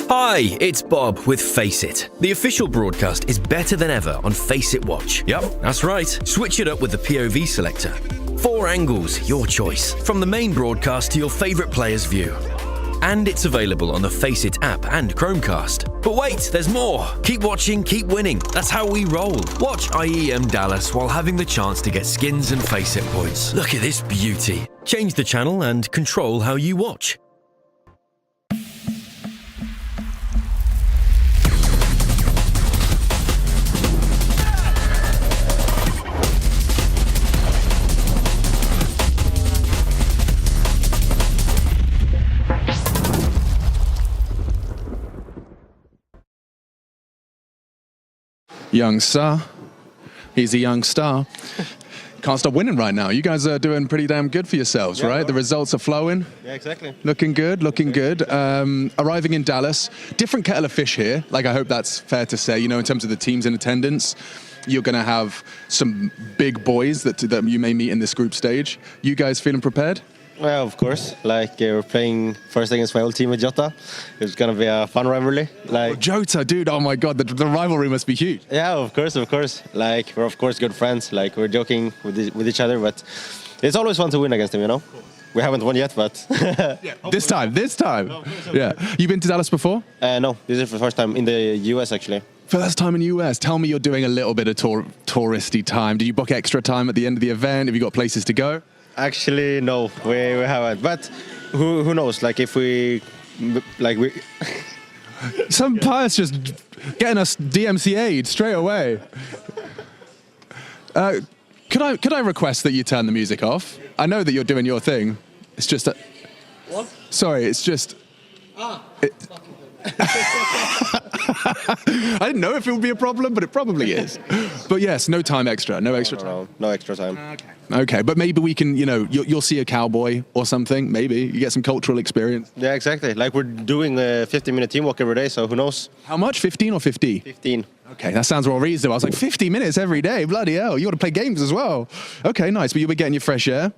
Hi, it's Bob with Face It. The official broadcast is better than ever on Face It Watch. Yep, that's right. Switch it up with the POV selector. 4 angles, your choice. From the main broadcast to your favorite player's view. And it's available on the Face It app and Chromecast. But wait, there's more. Keep watching, keep winning. That's how we roll. Watch IEM Dallas while having the chance to get skins and Face It points. Look at this beauty. Change the channel and control how you watch. Young star. He's a young star. Can't stop winning right now. You guys are doing pretty damn good for yourselves, right? The results are flowing. Yeah, exactly. Looking good, looking good. Arriving in Dallas. Different kettle of fish here. Like, I hope that's fair to say, you know, in terms of the teams in attendance. You're going to have some big boys that you may meet in this group stage. You guys feeling prepared? Well, of course. Like, we're playing first against my old team with Jota. It's going to be a fun rivalry. Like, Jota, dude, oh my God, the rivalry must be huge. Yeah, of course. Like, we're of course good friends. Like, we're joking with each other, but it's always fun to win against him, you know? We haven't won yet, but... Yeah, this time. No, yeah. You been to Dallas before? No, this is the first time in the US, actually. First time in US. Tell me you're doing a little bit of touristy time. Do you book extra time at the end of the event? Have you got places to go? Actually, no, we haven't. But who knows? Like if we, like we. Some pious just getting us DMCA'd straight away. Could I request that you turn the music off? I know that you're doing your thing. It's just that. What? Sorry, it's just. I didn't know if it would be a problem, but it probably is. But yes, no time extra, no extra time. No extra time. Okay, but maybe we can, you'll see a cowboy or something. Maybe you get some cultural experience. Yeah, exactly. Like we're doing a 15-minute teamwork every day, so who knows? How much? 15 or 50? 15. Okay, that sounds more reasonable. I was like, 50 minutes every day. Bloody hell, you ought to play games as well. Okay, nice. But you'll be getting your fresh air.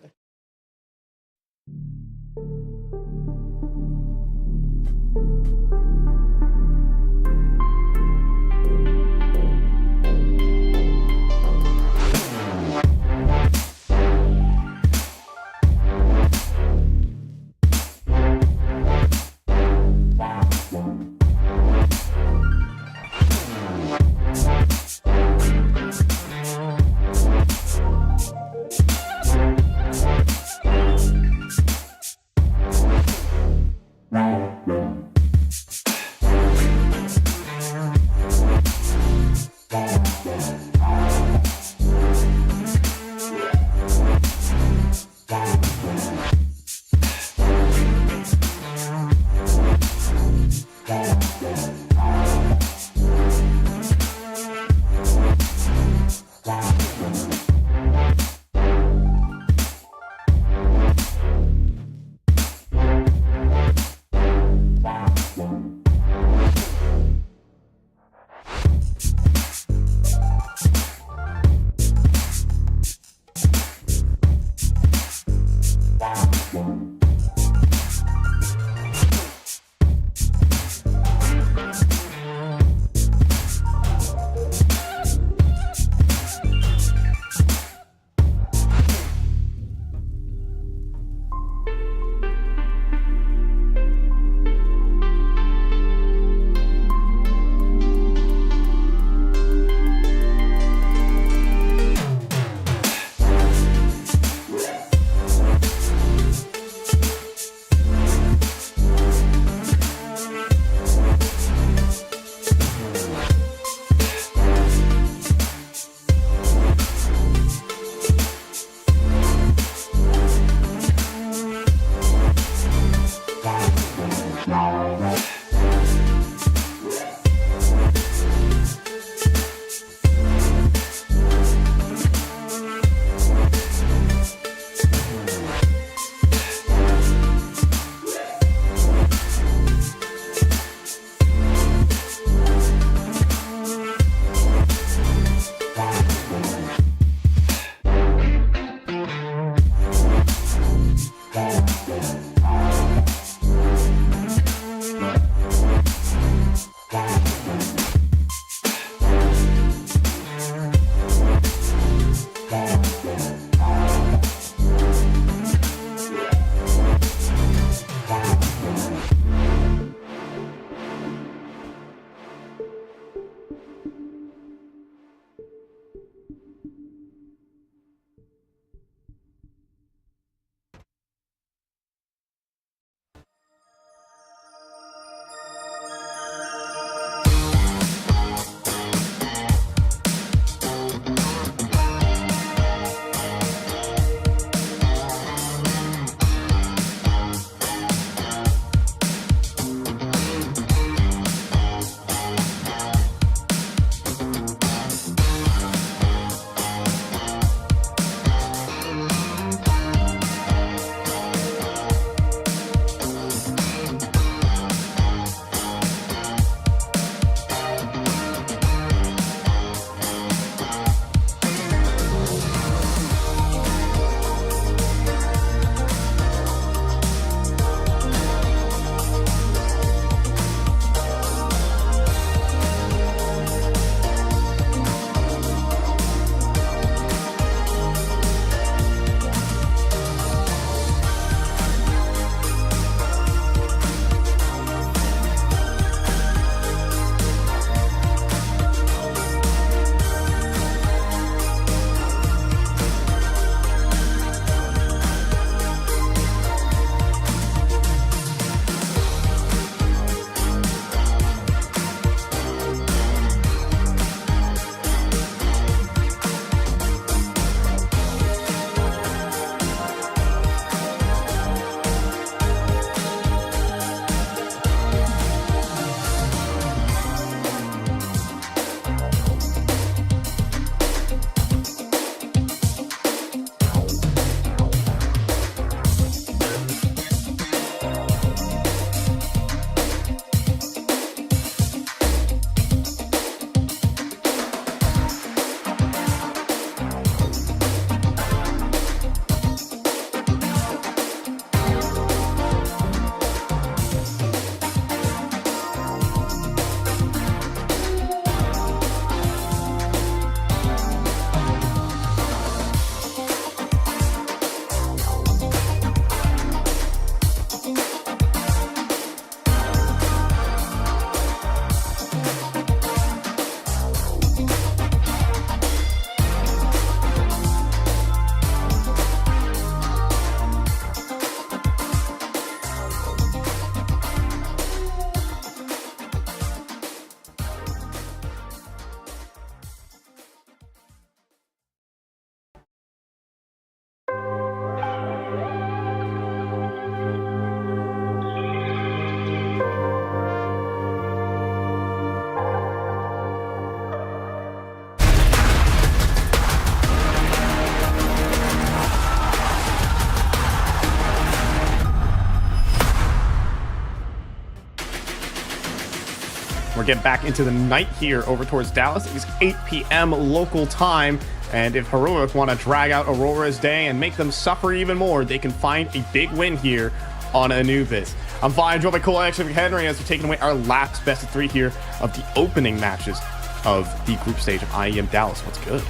get back into the night here over towards Dallas. It is 8 p.m. local time. And if Heroic want to drag out Aurora's day and make them suffer even more, they can find a big win here on Anubis. I'm fine, joined by Cole X and Henry as we're taking away our last best of 3 here of the opening matches of the group stage of IEM Dallas. What's good?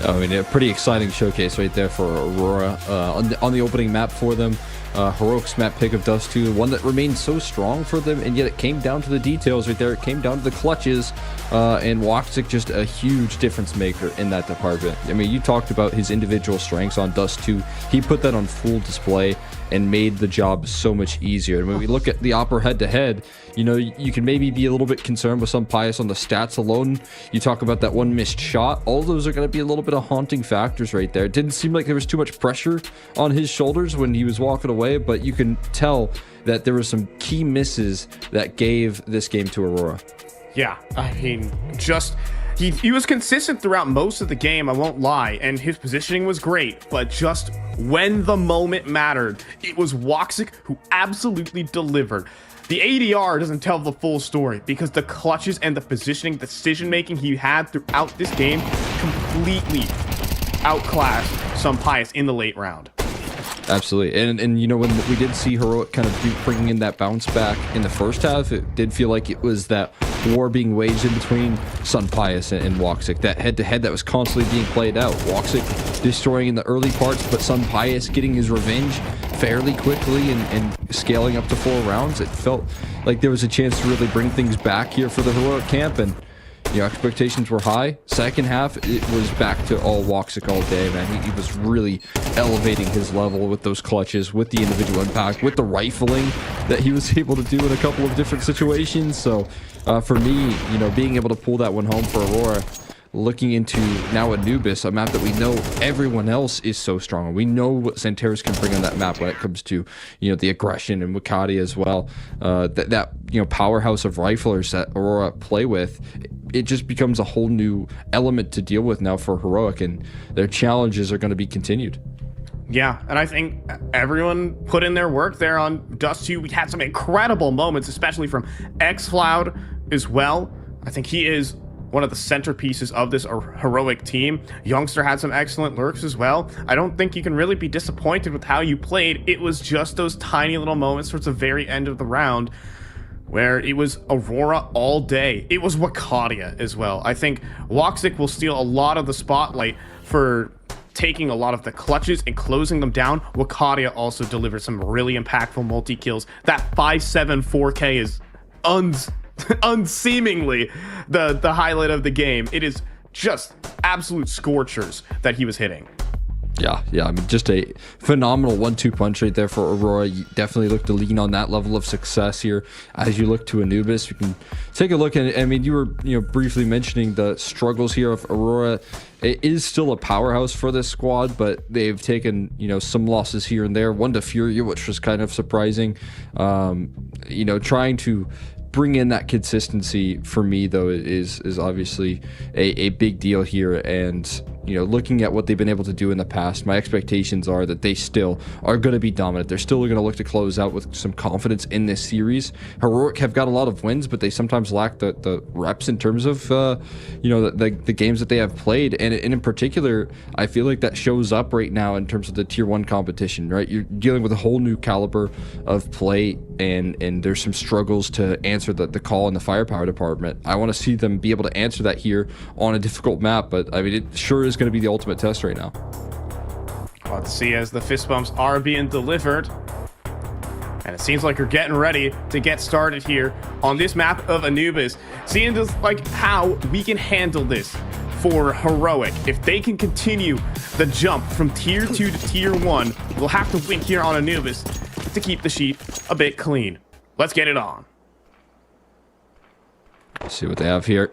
I mean, a pretty exciting showcase right there for Aurora on the opening map for them. Heroic's map pick of Dust 2, one that remained so strong for them, and yet it came down to the details right there. It came down to the clutches, and Woxic just a huge difference maker in that department. I mean, you talked about his individual strengths on Dust 2. He put that on full display and made the job so much easier. And when we look at the Opera head-to-head, you know, you can maybe be a little bit concerned with some bias on the stats alone. You talk about that one missed shot. All of those are going to be a little bit of haunting factors right there. It didn't seem like there was too much pressure on his shoulders when he was walking away, but you can tell that there were some key misses that gave this game to Aurora. Yeah, I mean, just... He was consistent throughout most of the game, I won't lie, and his positioning was great, but just when the moment mattered, it was Woxic who absolutely delivered. The ADR doesn't tell the full story because the clutches and the positioning, decision-making he had throughout this game completely outclassed some Pius in the late round. Absolutely. And you know, when we did see Heroic kind of bringing in that bounce back in the first half, it did feel like it was that war being waged in between Sun Pius and Woxic. That head-to-head that was constantly being played out. Woxic destroying in the early parts, but Sun Pius getting his revenge fairly quickly and scaling up to 4 rounds. It felt like there was a chance to really bring things back here for the Heroic camp, and you know, expectations were high. Second half, it was back to all Woxic all day, man. He was really elevating his level with those clutches, with the individual impact, with the rifling that he was able to do in a couple of different situations. So for me, you know, being able to pull that one home for Aurora, looking into now Anubis, a map that we know everyone else is so strong. We know what Santeros can bring on that map when it comes to, you know, the aggression and Wakati as well. That you know, powerhouse of riflers that Aurora play with, it just becomes a whole new element to deal with now for Heroic, and their challenges are going to be continued. Yeah, and I think everyone put in their work there on Dust 2. We had some incredible moments, especially from X-Cloud as well. I think he is one of the centerpieces of this Heroic team. Youngster had some excellent lurks as well. I don't think you can really be disappointed with how you played. It was just those tiny little moments towards the very end of the round where it was Aurora all day. It was Wakadia as well. I think Woxic will steal a lot of the spotlight for taking a lot of the clutches and closing them down. Wakadia also delivered some really impactful multi-kills. That 5-7 4K is unseemingly the highlight of the game. It is just absolute scorchers that he was hitting. Yeah, I mean, just a phenomenal 1-2 punch right there for Aurora. You definitely look to lean on that level of success here as you look to Anubis. You can take a look at, I mean, you were, you know, briefly mentioning the struggles here of Aurora. It is still a powerhouse for this squad, but they've taken, you know, some losses here and there. One to Furia, which was kind of surprising. You know, trying to bring in that consistency for me, though, is obviously a big deal here. And you know, looking at what they've been able to do in the past, my expectations are that they still are going to be dominant. They're still going to look to close out with some confidence in this series. Heroic have got a lot of wins, but they sometimes lack the reps in terms of you know, the games that they have played, and in particular, I feel like that shows up right now in terms of the tier 1 competition. Right, you're dealing with a whole new caliber of play, and there's some struggles to answer the call in the firepower department. I want to see them be able to answer that here on a difficult map, but I mean, it sure is going to be the ultimate test right now. Let's see as the fist bumps are being delivered, and it seems like you're getting ready to get started here on this map of Anubis. Seeing just like how we can handle this for Heroic. If they can continue the jump from tier 2 to tier 1, we'll have to win here on Anubis to keep the sheet a bit clean. Let's get it on. Let's see what they have here.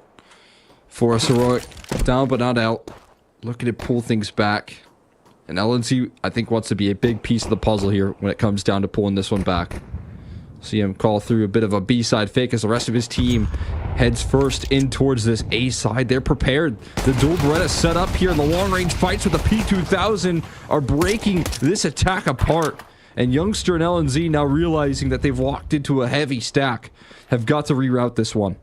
For us, Heroic, down but not out. Looking to pull things back. And LNC, I think, wants to be a big piece of the puzzle here when it comes down to pulling this one back. See him call through a bit of a B-side fake as the rest of his team heads first in towards this A side. They're prepared. The dual Beretta set up here. The long-range fights with the P2000 are breaking this attack apart. And Youngster and LNZ, now realizing that they've walked into a heavy stack, have got to reroute this one.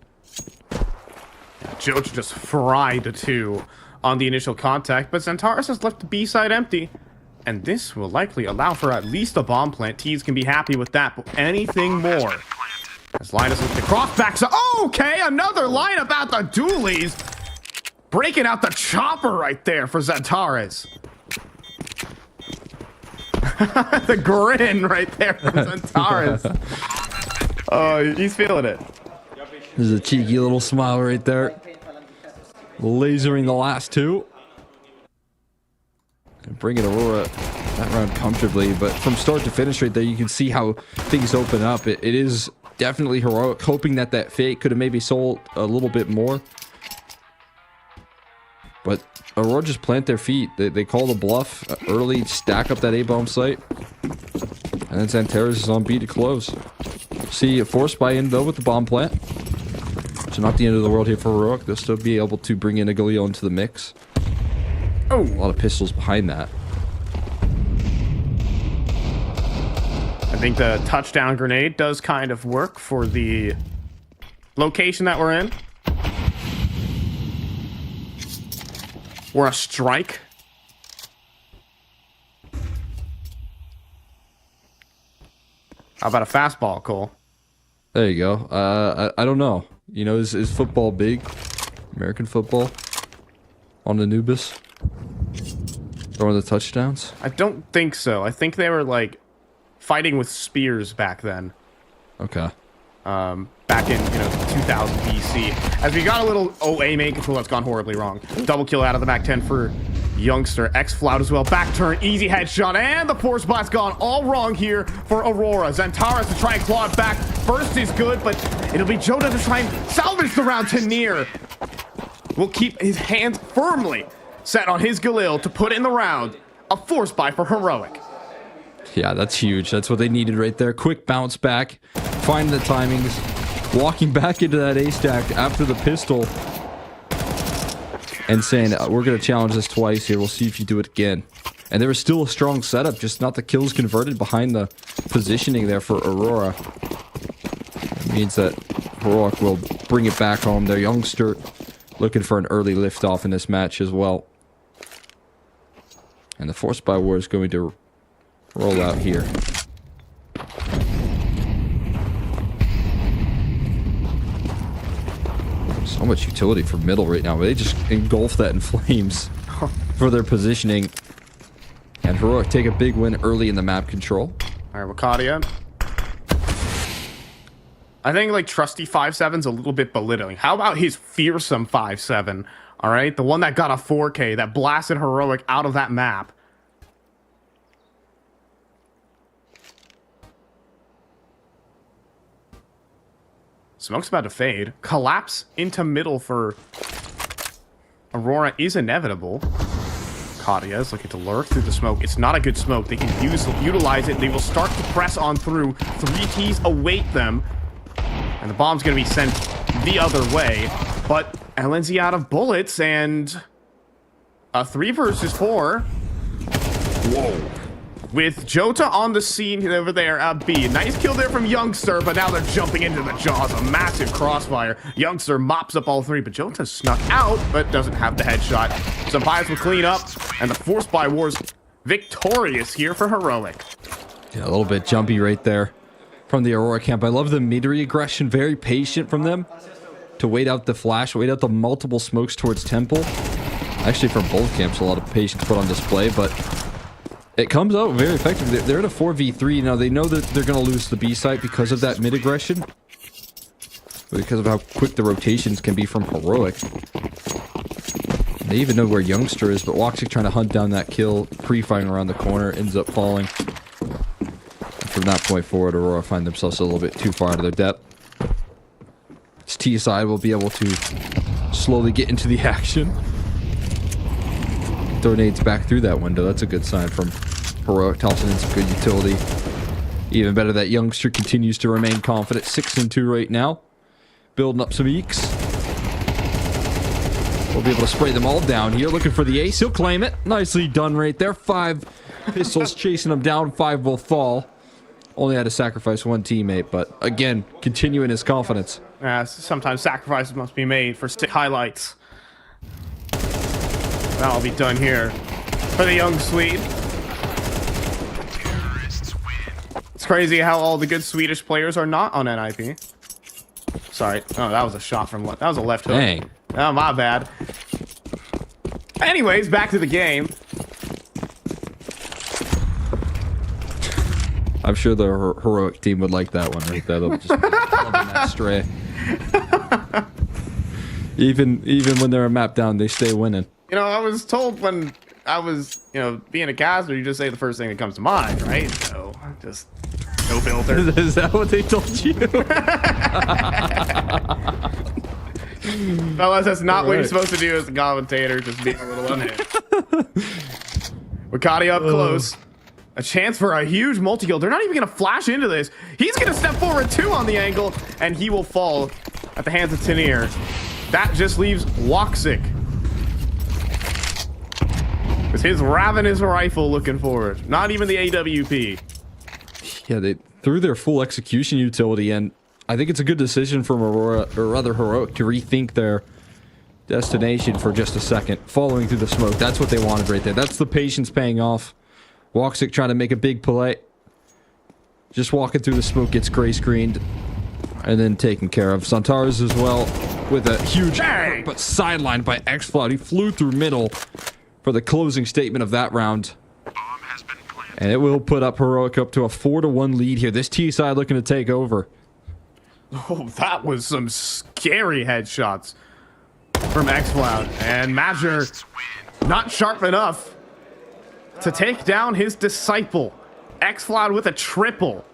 Jota just fried the 2 on the initial contact, but Xantares has left the B side empty. And this will likely allow for at least a bomb plant. Tees can be happy with that, but anything more. As Linus with the cross back. So, okay, another lineup out the dualies. Breaking out the chopper right there for Xantares. The grin right there from Xantares. Oh, he's feeling it. There's a cheeky little smile right there. Lasering the last 2. And bringing Aurora that round comfortably. But from start to finish right there, you can see how things open up. It is definitely heroic. Hoping that that fake could have maybe sold a little bit more. But Aurora just plant their feet. They call the bluff early, stack up that A-bomb site. And then Xantares is on B to close. See a force buy in though with the bomb plant. So not the end of the world here for Heroic. They'll still be able to bring in a Galil into the mix. Oh, a lot of pistols behind that. I think the touchdown grenade does kind of work for the location that we're in. Or a strike. How about a fastball, Cole? There you go. I don't know. You know, is football big? American football? On Anubis? Throwing the touchdowns? I don't think so. I think they were, like, fighting with spears back then. Okay. Back in, 2000 BC. As we got a little OA main control that's gone horribly wrong. Double kill out of the MAC-10 for Youngster. X-Flout as well. Back turn, easy headshot, and the force blast gone all wrong here for Aurora. Xantares to try and claw it back. First is good, but it'll be Jota to try and salvage the round. Tenier will keep his hands firmly set on his Galil to put in the round. A force buy for Heroic. Yeah, that's huge. That's what they needed right there. Quick bounce back. Finding the timings. Walking back into that A stack after the pistol. And saying, we're going to challenge this twice here. We'll see if you do it again. And there was still a strong setup. Just not the kills converted behind the positioning there for Aurora. It means that Heroic will bring it back home. Their Youngster looking for an early liftoff in this match as well. And the force buy war is going to roll out here. So much utility for middle right now. They just engulf that in flames for their positioning. And Heroic take a big win early in the map control. All right, Wakadia. I think, like, Trusty 5-7's a little bit belittling. How about his fearsome 5-7? All right, the one that got a 4K, that blasted Heroic out of that map. Smoke's about to fade. Collapse into middle for Aurora is inevitable. Kadia is looking to lurk through the smoke. It's not a good smoke. They can utilize it. They will start to press on through. 3 Ts await them. And the bomb's going to be sent the other way. But LNZ out of bullets and a 3 versus 4. Whoa. With Jota on the scene over there at B. Nice kill there from Youngster, but now they're jumping into the jaws. A massive crossfire. Youngster mops up all 3, but Jota snuck out, but doesn't have the headshot. Some pies will clean up, and the force buy war's victorious here for Heroic. Yeah, a little bit jumpy right there from the Aurora camp. I love the mid-re aggression. Very patient from them to wait out the flash, wait out the multiple smokes towards Temple. Actually, from both camps, a lot of patience put on display, but it comes out very effective. They're at a 4v3. Now, they know that they're going to lose the B site because of that mid-aggression. Because of how quick the rotations can be from Heroic. They even know where Youngster is, but Woxic trying to hunt down that kill, pre-firing around the corner, ends up falling. And from that point forward, Aurora find themselves a little bit too far to their depth. This T side will be able to slowly get into the action. Grenades back through that window. That's a good sign from Heroic, tossing in some good utility. Even better that Youngster continues to remain confident. 6-2 right now. Building up some eeks. We'll be able to spray them all down here. Looking for the ace. He'll claim it. Nicely done right there. 5 pistols chasing him down. 5 will fall. Only had to sacrifice 1 teammate, but again, continuing his confidence. Sometimes sacrifices must be made for sick highlights. That'll be done here for the young Swede. It's crazy how all the good Swedish players are not on NIP. Sorry. Oh, that was a shot from left. That was a left hook. Dang. Oh, my bad. Anyways, back to the game. I'm sure the heroic team would like that one right there. They'll just loving that stray. Even when they're a map down, they stay winning. You know, I was told when I was, being a caster, you just say the first thing that comes to mind, right? So, just no filter. Is that what they told you? Fellas, that's not what you're supposed to do as a commentator, just being a little unhinged. Wakati up close. A chance for a huge multi-kill. They're not even going to flash into this. He's going to step forward too on the angle, and he will fall at the hands of Tenier. That just leaves Woxic with his ravenous rifle looking forward. Not even the AWP. Yeah, they threw their full execution utility, and I think it's a good decision from Aurora, or rather Heroic, to rethink their destination for just a second. Following through the smoke. That's what they wanted right there. That's the patience paying off. Woxic trying to make a big play. Just walking through the smoke, gets gray screened, and then taken care of. Santaris as well with a huge effort, but sidelined by xFloud. He flew through middle for the closing statement of that round. And it will put up Heroic up to a 4-1 lead here. This T side looking to take over. Oh, that was some scary headshots from xFloud. And Major not sharp enough to take down his disciple. xFloud with a triple.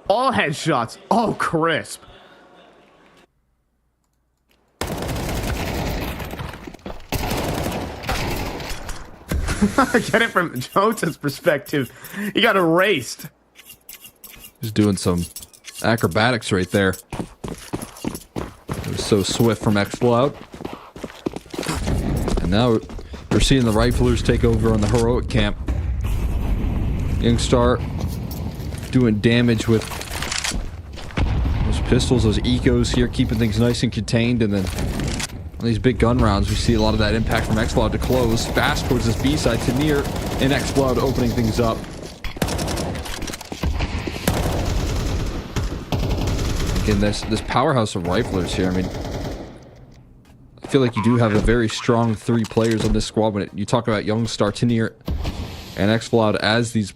All headshots. Oh, crisp. Get it from Jota's perspective. He got erased. He's doing some acrobatics right there. It was so swift from xFloud. And now we're seeing the riflers take over on the Heroic camp. Youngstar doing damage with those pistols, those ecos here, keeping things nice and contained. And then on these big gun rounds, we see a lot of that impact from xFloud to close. Fast towards this B side to near, and xFloud opening things up. Again, this powerhouse of riflers here. I mean, I feel like you do have a very strong 3 players on this squad when you talk about Youngstar, Tenier, and xFloud as these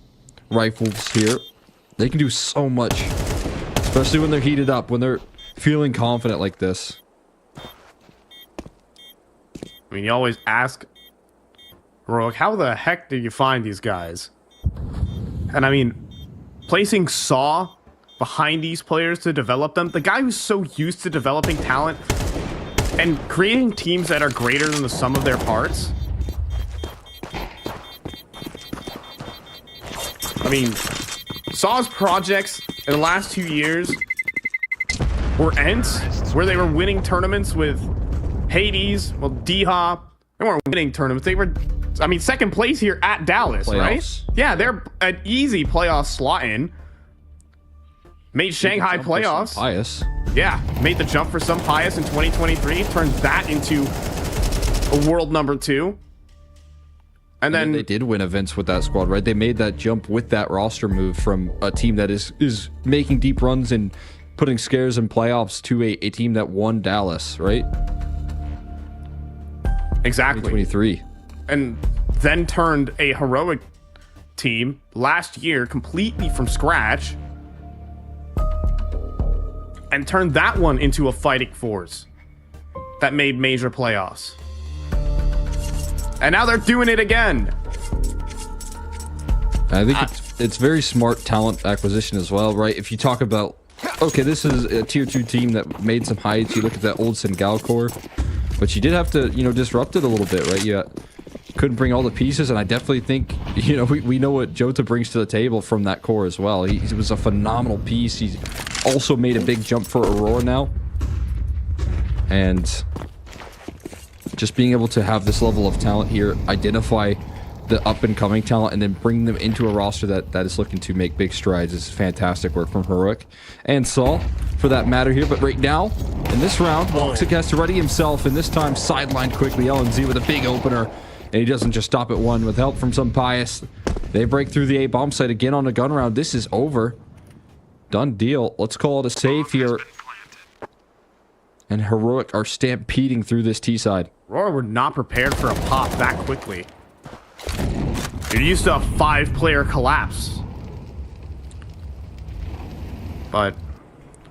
rifles here. They can do so much, especially when they're heated up, when they're feeling confident like this. I mean, you always ask Heroic, how the heck did you find these guys? And I mean, placing Saw behind these players to develop them, the guy who's so used to developing talent and creating teams that are greater than the sum of their parts. I mean, Saw's projects in the last 2 years were Ents, where they were winning tournaments with Hades, well, D-Hop. They weren't winning tournaments. They were, I mean, second place here at Dallas, Playoffs. right? Yeah, they're an easy playoff slot in. Made Shanghai playoffs. Pious. Yeah, made the jump for some Pious in 2023. Turned that into a world number 2. And then they did win events with that squad, right? They made that jump with that roster move from a team that is making deep runs and putting scares in playoffs to a team that won Dallas, right? Exactly. 2023. And then turned a Heroic team last year completely from scratch and turned that one into a fighting force that made major playoffs. And now they're doing it again. I think it's very smart talent acquisition as well, right? If you talk about, okay, this is a tier 2 team that made some heights. You look at that old Singal core, but you did have to, disrupt it a little bit, right? You couldn't bring all the pieces, and I definitely think, we know what Jota brings to the table from that core as well. He was a phenomenal piece. He's also made a big jump for Aurora now. And just being able to have this level of talent here, identify the up-and-coming talent, and then bring them into a roster that is looking to make big strides is fantastic work from Heroic and Saul, for that matter here. But right now, In this round, Woxic has to ready himself, and this time sidelined quickly. LNZ with a big opener, and he doesn't just stop at one. With help from some Pious, they break through the A bomb site again on the gun round. This is over. Done deal. Let's call it a save here. And Heroic are stampeding through this T side. Aurora were not prepared for a pop that quickly. You're used to a 5-player collapse. But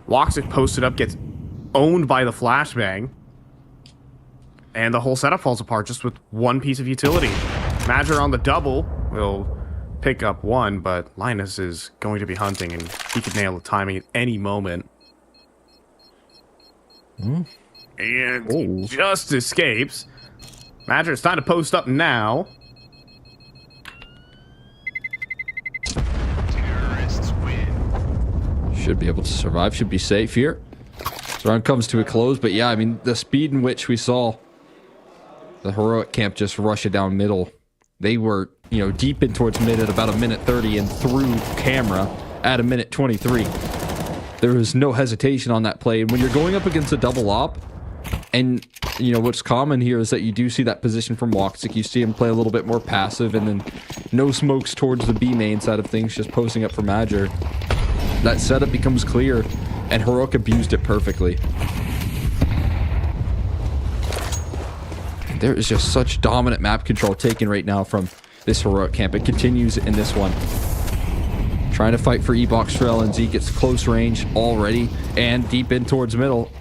Woxic posted up, gets owned by the flashbang. And the whole setup falls apart just with one piece of utility. Madger on the double will pick up one, but Linus is going to be hunting, and he could nail the timing at any moment. And he just escapes. Madger, it's time to post up now. Should be able to survive. Should be safe here. This round comes to a close, but yeah, I mean, the speed in which we saw the Heroic camp just rush it down middle. They were, you know, deep in towards mid at about a minute 30 and through camera at a minute 23. There was no hesitation on that play. And when you're going up against a double op, and, you know, what's common here is that you do see that position from Woxic. You see him play a little bit more passive, and then no smokes towards the B main side of things, just posting up for Madger. That setup becomes clear, and Heroic abused it perfectly. There is just such dominant map control taken right now from this Heroic camp. It continues in this one. Trying to fight for E-Box Trail, and Z gets close range already and deep in towards middle.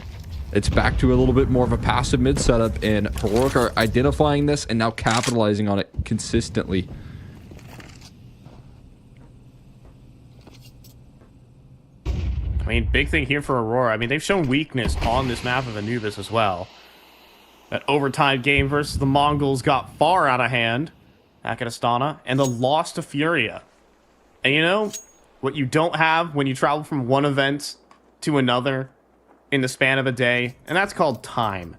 It's back to a little bit more of a passive mid setup, and Heroic are identifying this and now capitalizing on it consistently. I mean, big thing here for Aurora. I mean, they've shown weakness on this map of Anubis as well. That overtime game versus the Mongols got far out of hand back at Astana, and the loss to Furia. And you know, what you don't have when you travel from one event to another in the span of a day, and that's called time.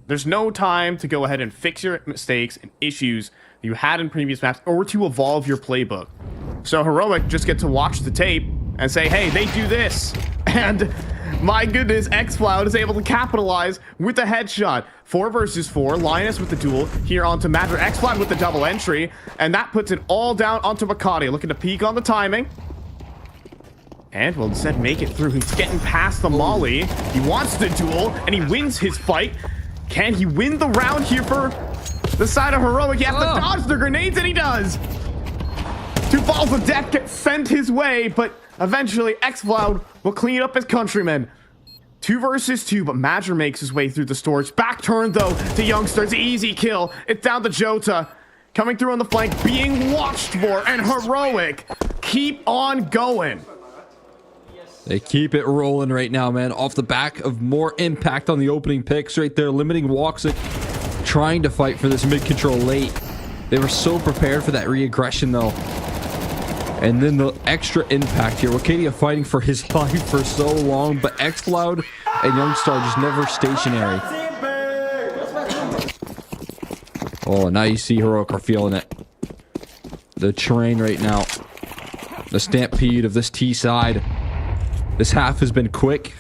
There's no time to go ahead and fix your mistakes and issues that you had in previous maps, or to evolve your playbook. So Heroic just get to watch the tape and say, hey, they do this. And my goodness, xCloud is able to capitalize with a headshot. 4 versus 4, Linus with the duel here onto Madger. xCloud with the double entry, and that puts it all down onto Makati, looking to peek on the timing. And will instead make it through. He's getting past the molly. He wants the duel, and he wins his fight. Can he win the round here for the side of Heroic? He has to dodge the grenades, and he does. 2 balls of death get sent his way, but eventually xCloud will clean up his countrymen. 2 versus 2, but Madger makes his way through the storage. Back turn, though, to Youngsters. Easy kill. It's down to Jota. Coming through on the flank, being watched for, and Heroic keep on going. They keep it rolling right now, man. Off the back of more impact on the opening picks right there, limiting Woxic, trying to fight for this mid-control late. They were so prepared for that re-aggression, though. And then the extra impact here. Wacadia fighting for his life for so long, but xCloud and Youngstar just never stationary. Oh, now you see Heroic are feeling it. The terrain right now. The stampede of this T side. This half has been quick.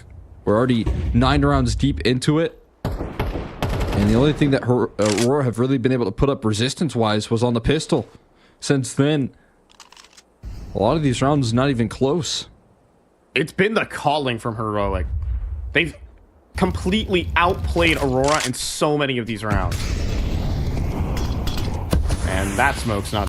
We're already 9 rounds deep into it. And the only thing that Aurora have really been able to put up resistance-wise was on the pistol. Since then, a lot of these rounds not even close. It's been the calling from Heroic. They've completely outplayed Aurora in so many of these rounds. And that smoke's not